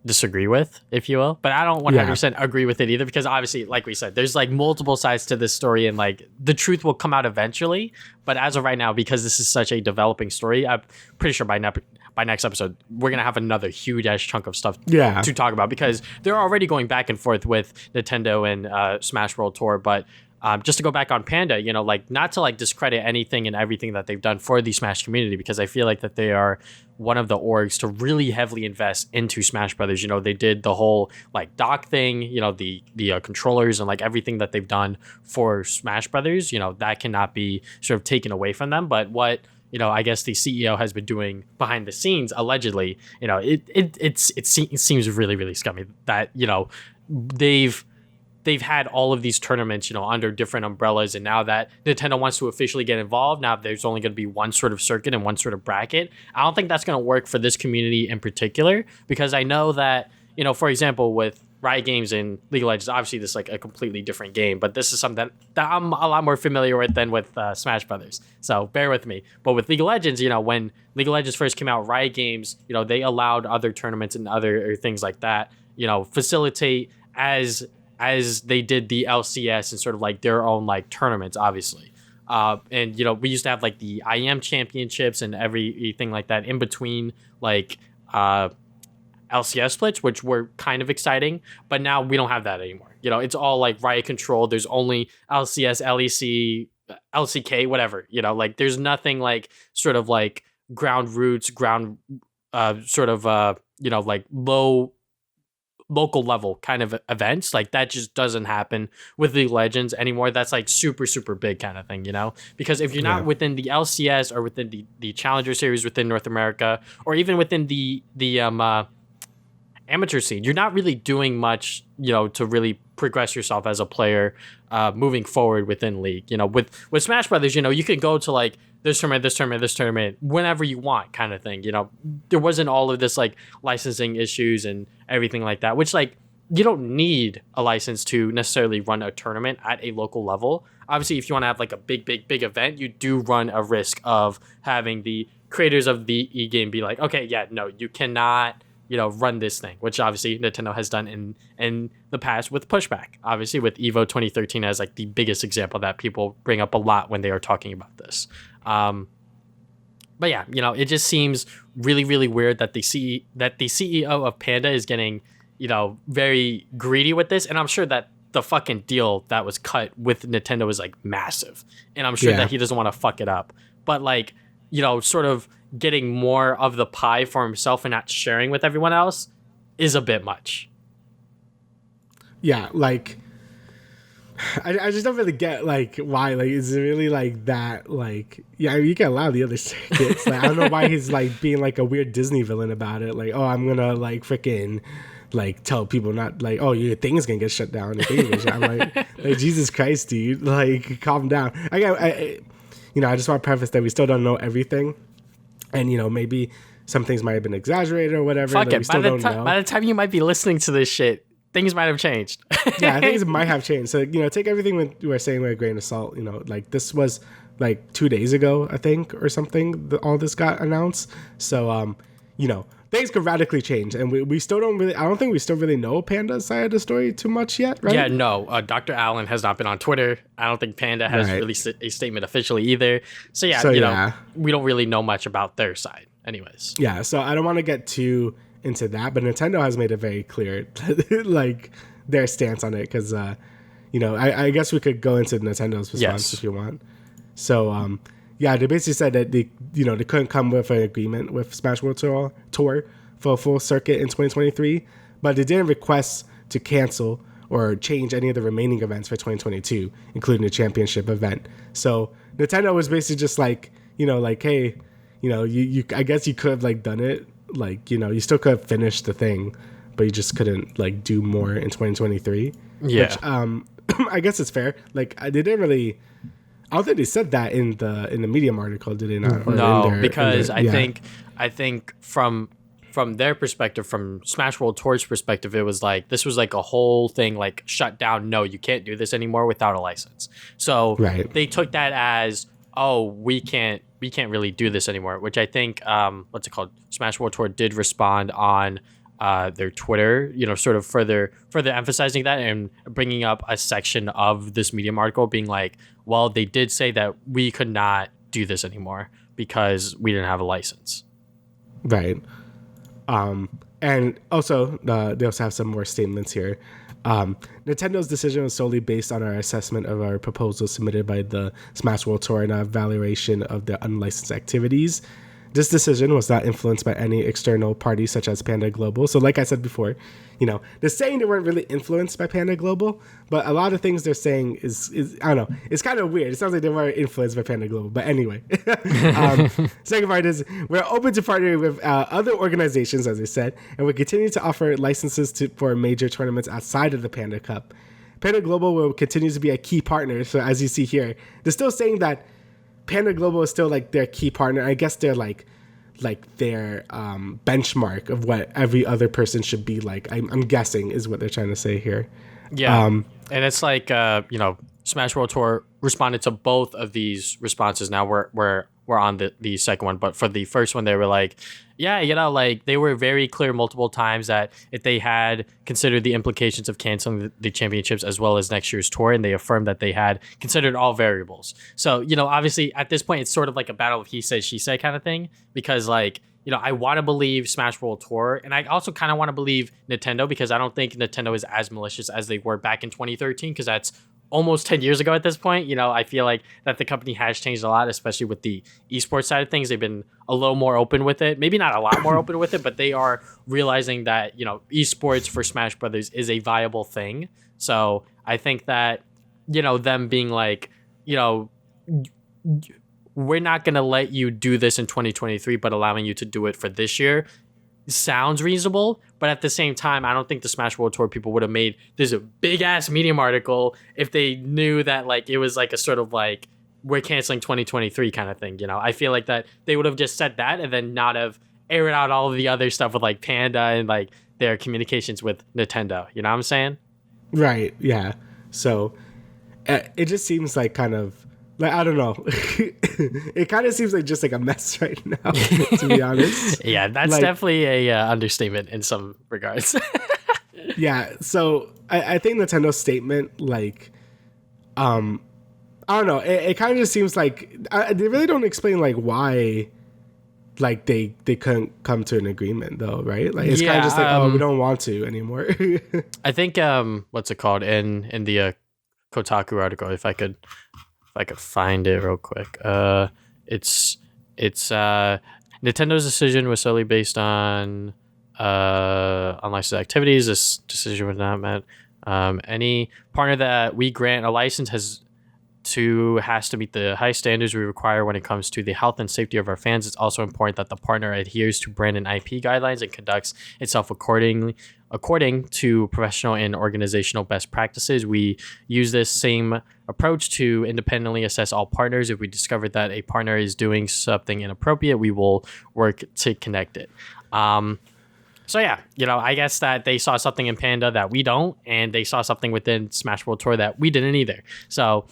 disagree with, if you will, but I don't 100% agree with it either, because obviously, like we said, there's like multiple sides to this story, and like the truth will come out eventually. But as of right now, because this is such a developing story, I'm pretty sure by next episode we're gonna have another huge ass chunk of stuff to talk about, because they're already going back and forth with Nintendo and Smash World Tour. But just to go back on Panda, like not to like discredit anything and everything that they've done for the Smash community, because I feel like that they are one of the orgs to really heavily invest into Smash Brothers. They did the whole like dock thing, the controllers and like everything that they've done for Smash Brothers, that cannot be sort of taken away from them. But what I guess the CEO has been doing behind the scenes, allegedly, it seems really, really scummy that they've had all of these tournaments, under different umbrellas. And now that Nintendo wants to officially get involved, now there's only going to be one sort of circuit and one sort of bracket. I don't think that's going to work for this community in particular, because I know that, for example, with Riot Games and League of Legends, obviously this is like a completely different game, but this is something that I'm a lot more familiar with than with Smash Brothers. So bear with me. But with League of Legends, when League of Legends first came out, Riot Games, they allowed other tournaments and other things like that, facilitate as they did the LCS and sort of like their own like tournaments, obviously. And we used to have like the IM championships and everything like that in between like LCS splits, which were kind of exciting, but now we don't have that anymore. It's all like Riot controlled. There's only LCS, LEC, LCK, whatever, like there's nothing like sort of like ground roots, sort of like local level kind of events. Like that just doesn't happen with League of Legends anymore. That's like super, super big kind of thing, because if you're not within the LCS or within the Challenger Series within North America, or even within the amateur scene, you're not really doing much, to really progress yourself as a player moving forward within League. With Smash Brothers, you could go to like this tournament whenever you want kind of thing. There wasn't all of this like licensing issues and everything like that, which like you don't need a license to necessarily run a tournament at a local level. Obviously, if you want to have like a big event, you do run a risk of having the creators of the e-game be like, okay, yeah, no, you cannot run this thing, which obviously Nintendo has done in the past with Pushback, obviously with EVO 2013 as like the biggest example that people bring up a lot when they are talking about this. But yeah, it just seems really, really weird that the CEO of Panda is getting, very greedy with this. And I'm sure that the fucking deal that was cut with Nintendo is like massive. And I'm sure that he doesn't want to fuck it up. But like, sort of getting more of the pie for himself and not sharing with everyone else is a bit much. Yeah, like I just don't really get like why, like is it really like that, like you can allow the other circuits. Like I don't know why he's like being like a weird Disney villain about it. Like, oh, I'm gonna like freaking like tell people not like, oh, your thing's gonna get shut down. I'm like Jesus Christ, dude, like calm down. I just want to preface that we still don't know everything. And, maybe some things might have been exaggerated or whatever. Fuck it. By the time you might be listening to this shit, things might have changed. Yeah, things might have changed. So, take everything we're saying with a grain of salt. Like this was like 2 days ago, I think, or something, all this got announced. So, things could radically change. And we still don't really, I don't think we still really know Panda's side of the story too much yet, right? Yeah, no. Dr. Allen has not been on Twitter. I don't think Panda has released a statement officially either. So yeah, we don't really know much about their side anyways. Yeah, so I don't want to get too into that, but Nintendo has made it very clear, like their stance on it. Because, I guess we could go into Nintendo's response if you want. So, yeah, they basically said that they couldn't come with an agreement with Smash World Tour for a full circuit in 2023, but they didn't request to cancel or change any of the remaining events for 2022, including the championship event. So Nintendo was basically just like, like, hey, you I guess you could have like done it, like, you still could have finished the thing, but you just couldn't like do more in 2023. Yeah. Which, I guess it's fair. Like they didn't really. I don't think they said that in the Medium article, did they not? Or no, because I think from their perspective, from Smash World Tour's perspective, it was like this was like a whole thing like shut down. No, you can't do this anymore without a license. So they took that as, oh, we can't really do this anymore. Which I think what's it called? Smash World Tour did respond on their Twitter, sort of further emphasizing that and bringing up a section of this Medium article being like, well, they did say that we could not do this anymore because we didn't have a license. Right. And also, they also have some more statements here. Nintendo's decision was solely based on our assessment of our proposal submitted by the Smash World Tour and our evaluation of the unlicensed activities. This decision was not influenced by any external parties such as Panda Global. So like I said before, they're saying they weren't really influenced by Panda Global, but a lot of things they're saying is I don't know, it's kind of weird. It sounds like they were influenced by Panda Global, but anyway. Second part is we're open to partnering with other organizations, as I said, and we continue to offer licenses for major tournaments outside of the Panda Cup. Panda Global will continue to be a key partner. So as you see here, they're still saying that Panda Global is still like their key partner. I guess they're like their benchmark of what every other person should be like. I'm guessing is what they're trying to say here. Yeah, and it's like Smash World Tour responded to both of these responses. Now we're on the second one, but for the first one they were like, yeah, like they were very clear multiple times that if they had considered the implications of canceling the championships as well as next year's tour, and they affirmed that they had considered all variables. So, obviously at this point, it's sort of like a battle of he said, she said kind of thing, because like, I want to believe Smash World Tour, and I also kind of want to believe Nintendo, because I don't think Nintendo is as malicious as they were back in 2013, because that's almost 10 years ago at this point. I feel like that the company has changed a lot, especially with the esports side of things. They've been a little more open with it. Maybe not a lot more open with it, but they are realizing that, esports for Smash Brothers is a viable thing. So I think that, them being like, we're not going to let you do this in 2023, but allowing you to do it for this year sounds reasonable. But at the same time, I don't think the Smash World Tour people would have made this big ass Medium article if they knew that like it was like a sort of like we're canceling 2023 kind of thing. I feel like that they would have just said that and then not have aired out all of the other stuff with like Panda and like their communications with Nintendo. You know what I'm saying? Right. Yeah. So it just seems like kind of like, I don't know. It kind of seems like just like a mess right now, to be honest. Yeah, that's like, definitely a understatement in some regards. Yeah, so I think Nintendo's statement, like, I don't know. It kind of just seems like they really don't explain like why, like they couldn't come to an agreement though, right? Like it's kind of just like, oh, we don't want to anymore. I think what's it called in the Kotaku article, if I could find it real quick. It's Nintendo's decision was solely based on unlicensed activities. This decision was not met. Any partner that we grant a license has to meet the high standards we require when it comes to the health and safety of our fans. It's also important that the partner adheres to brand and IP guidelines and conducts itself according to professional and organizational best practices. We use this same approach to independently assess all partners. If we discover that a partner is doing something inappropriate, we will work to connect it. So yeah, I guess that they saw something in Panda that we don't, and they saw something within Smash World Tour that we didn't either. So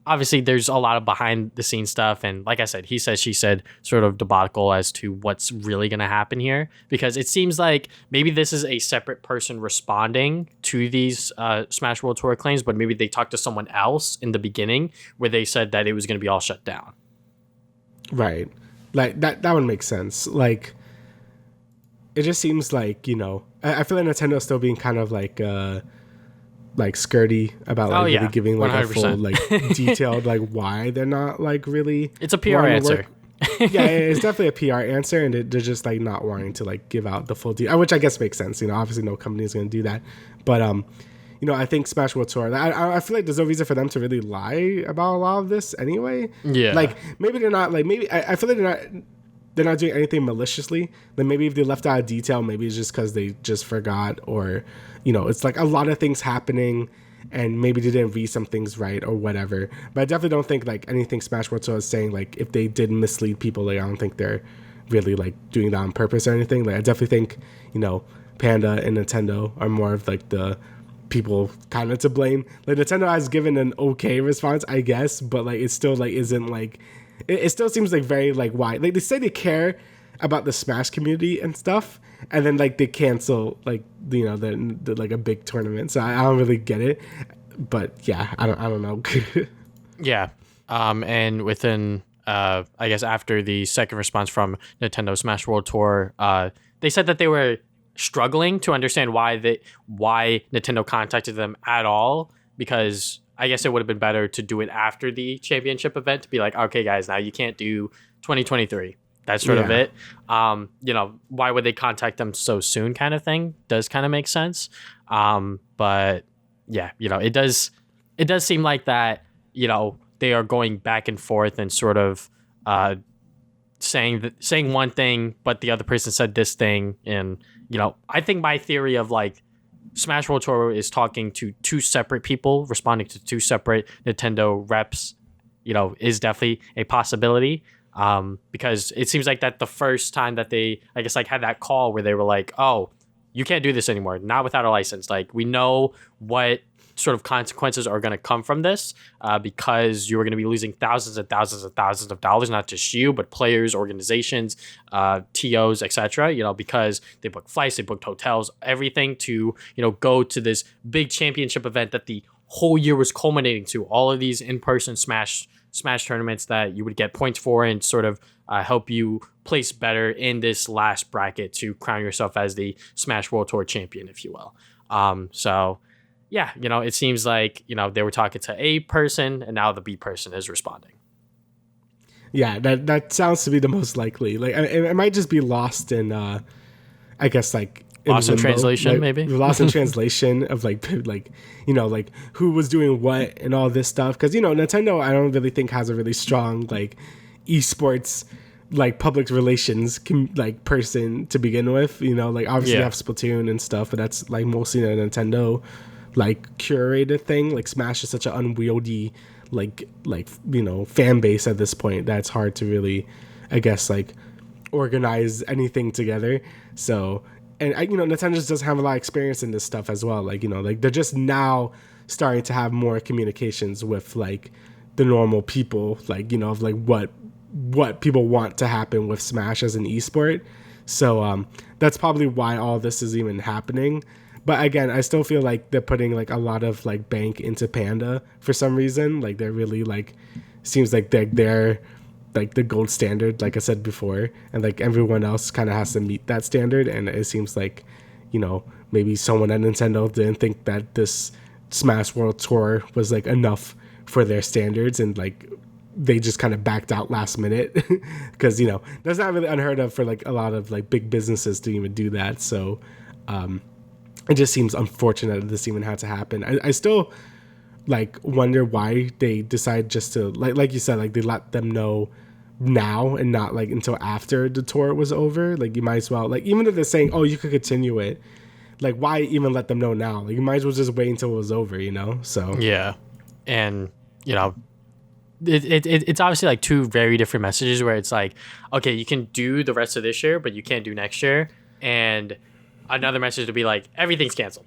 obviously there's a lot of behind the scenes stuff, and like I said, he said, she said sort of debacle as to what's really going to happen here, because it seems like maybe this is a separate person responding to these Smash World Tour claims, but maybe they talked to someone else in the beginning where they said that it was going to be all shut down. Right. Like that would make sense. Like it just seems like, I feel like Nintendo's still being kind of like skirty about like really giving like 100%. A full like detailed like why they're not like really. It's a PR answer. Yeah, it's definitely a PR answer, and they're just like not wanting to like give out the full detail, which I guess makes sense. Obviously no company is going to do that, but I think Smash World Tour. I feel like there's no reason for them to really lie about a lot of this anyway. Yeah. Like maybe they're not. Like maybe I feel like they're not doing anything maliciously. Like maybe if they left out a detail, maybe it's just because they just forgot, or it's like a lot of things happening, and maybe they didn't read some things right or whatever. But I definitely don't think like anything Smash World Tour is saying, like if they did mislead people, like I don't think they're really like doing that on purpose or anything. Like I definitely think Panda and Nintendo are more of like the people kind of to blame. Like Nintendo has given an okay response, I guess, but like it still like isn't like it still seems like very like why like they say they care about the Smash community and stuff, and then like they cancel like the like a big tournament. So I don't really get it, but yeah, I don't know. Yeah. And within I guess after the second response from Nintendo Smash World Tour, they said that they were struggling to understand why Nintendo contacted them at all, because I guess it would have been better to do it after the championship event, to be like, okay guys, now you can't do 2023. That's sort of it. Why would they contact them so soon, kind of thing does kind of make sense. But yeah, it does seem like that, they are going back and forth and sort of saying one thing, but the other person said this thing. And, I think my theory of like Smash World Tour is talking to two separate people, responding to two separate Nintendo reps, is definitely a possibility. Because it seems like that the first time that they, I guess, like had that call where they were like, oh, you can't do this anymore, not without a license. Like we know what sort of consequences are going to come from this, because you are going to be losing thousands and thousands and thousands of dollars, not just you, but players, organizations, TOs, etc. Because they book flights, they booked hotels, everything to, go to this big championship event that the whole year was culminating to, all of these in-person Smash tournaments that you would get points for and sort of help you place better in this last bracket to crown yourself as the Smash World Tour champion, if you will. So yeah, it seems like, they were talking to A person and now the B person is responding. Yeah, that sounds to be the most likely. Like it might just be lost in, I guess, like lost in translation, like, maybe lost in translation of like who was doing what and all this stuff. Because Nintendo, I don't really think has a really strong like esports like public relations like person to begin with. Like obviously they have Splatoon and stuff, but that's like mostly a Nintendo like curated thing. Like Smash is such an unwieldy like fan base at this point that it's hard to really, I guess, like organize anything together. So, and Nintendo just doesn't have a lot of experience in this stuff as well. Like like they're just now starting to have more communications with like the normal people, like of like what people want to happen with Smash as an esport. So that's probably why all this is even happening. But again, I still feel like they're putting like a lot of like bank into Panda for some reason. Like they're really like, seems like they're like the gold standard, like I said before, and like everyone else kind of has to meet that standard. And it seems like, maybe someone at Nintendo didn't think that this Smash World Tour was like enough for their standards, and like they just kind of backed out last minute because that's not really unheard of for like a lot of like big businesses to even do that. So it just seems unfortunate that this even had to happen. I still like wonder why they decide just to like you said, like they let them know now and not like until after the tour was over. Like you might as well, like even if they're saying, oh, you could continue it, like why even let them know now? Like you might as well just wait until it was over, So yeah, and it's obviously like two very different messages where it's like, okay, you can do the rest of this year, but you can't do next year, and another message to be like everything's canceled,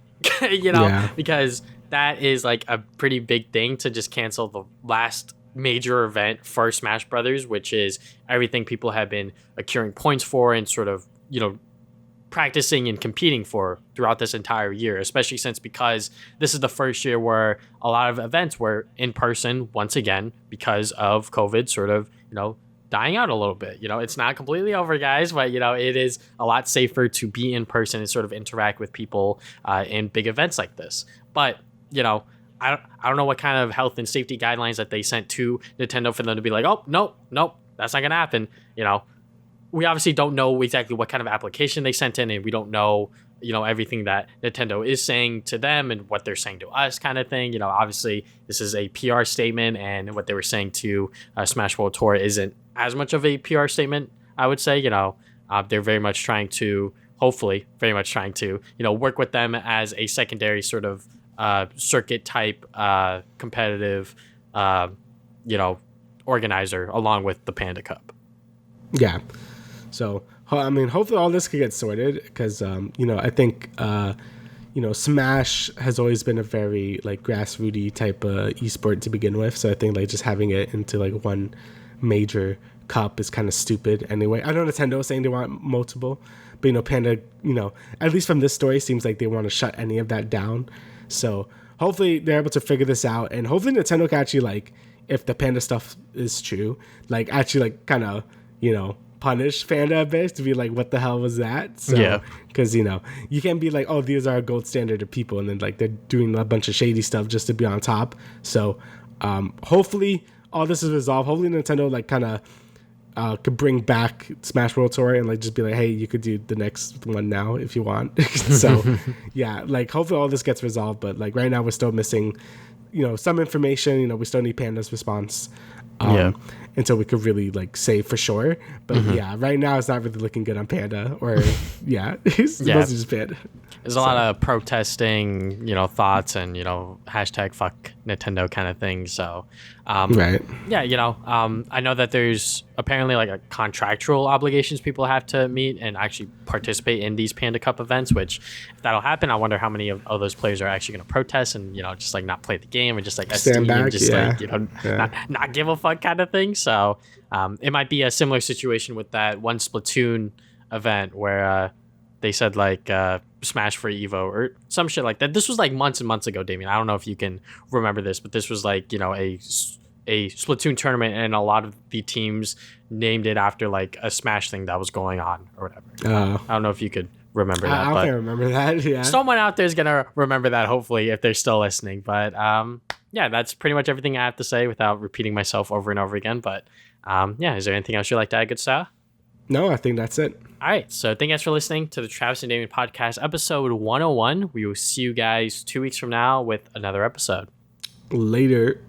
because that is like a pretty big thing to just cancel the last major event for Smash Brothers, which is everything people have been accruing points for and sort of practicing and competing for throughout this entire year, especially because this is the first year where a lot of events were in person once again because of COVID sort of dying out a little bit. It's not completely over, guys, but it is a lot safer to be in person and sort of interact with people in big events like this. But I don't know what kind of health and safety guidelines that they sent to Nintendo for them to be like, oh nope, that's not gonna happen. We obviously don't know exactly what kind of application they sent in, and we don't know everything that Nintendo is saying to them and what they're saying to us kind of thing. Obviously this is a PR statement, and what they were saying to Smash World Tour isn't as much of a PR statement, I would say. They're very much trying to, hopefully very much trying to, work with them as a secondary sort of circuit type competitive, organizer along with the Panda Cup. Yeah. So, I mean, hopefully all this could get sorted because, I think, Smash has always been a very like grassrooty type of esport to begin with. So I think like just having it into like one major cup is kind of stupid anyway. I know Nintendo is saying they want multiple, but Panda, at least from this story, seems like they want to shut any of that down. So hopefully they're able to figure this out, and hopefully Nintendo can actually like, if the Panda stuff is true, like actually like kind of punish Panda a bit to be like, what the hell was that? So, yeah, because you can't be like, oh, these are a gold standard of people, and then like they're doing a bunch of shady stuff just to be on top. So hopefully all this is resolved. Hopefully Nintendo like kind of could bring back Smash World Tour and like just be like, hey, you could do the next one now if you want. So yeah, like hopefully all this gets resolved, but like right now we're still missing some information. We still need Panda's response until we could really like say for sure. But yeah, right now it's not really looking good on Panda, or it's mostly just Panda. There's a lot of protesting, thoughts and, hashtag fuck Nintendo kind of thing. So, right. Yeah, I know that there's apparently like a contractual obligations people have to meet and actually participate in these Panda Cup events, which if that'll happen, I wonder how many of those players are actually going to protest and, just like not play the game and just like stand back, and just not give a fuck kind of thing. So, it might be a similar situation with that one Splatoon event where, they said like Smash for Evo or some shit like that. This was like months and months ago, Damian. I don't know if you can remember this, but this was like, a Splatoon tournament, and a lot of the teams named it after like a Smash thing that was going on or whatever. I don't know if you could remember that. I can't remember that. Yeah. Someone out there is going to remember that, hopefully, if they're still listening. But yeah, that's pretty much everything I have to say without repeating myself over and over again. But is there anything else you'd like to add, good style? No, I think that's it. All right. So thank you guys for listening to the Travis and Damian podcast, episode 101. We will see you guys 2 weeks from now with another episode. Later.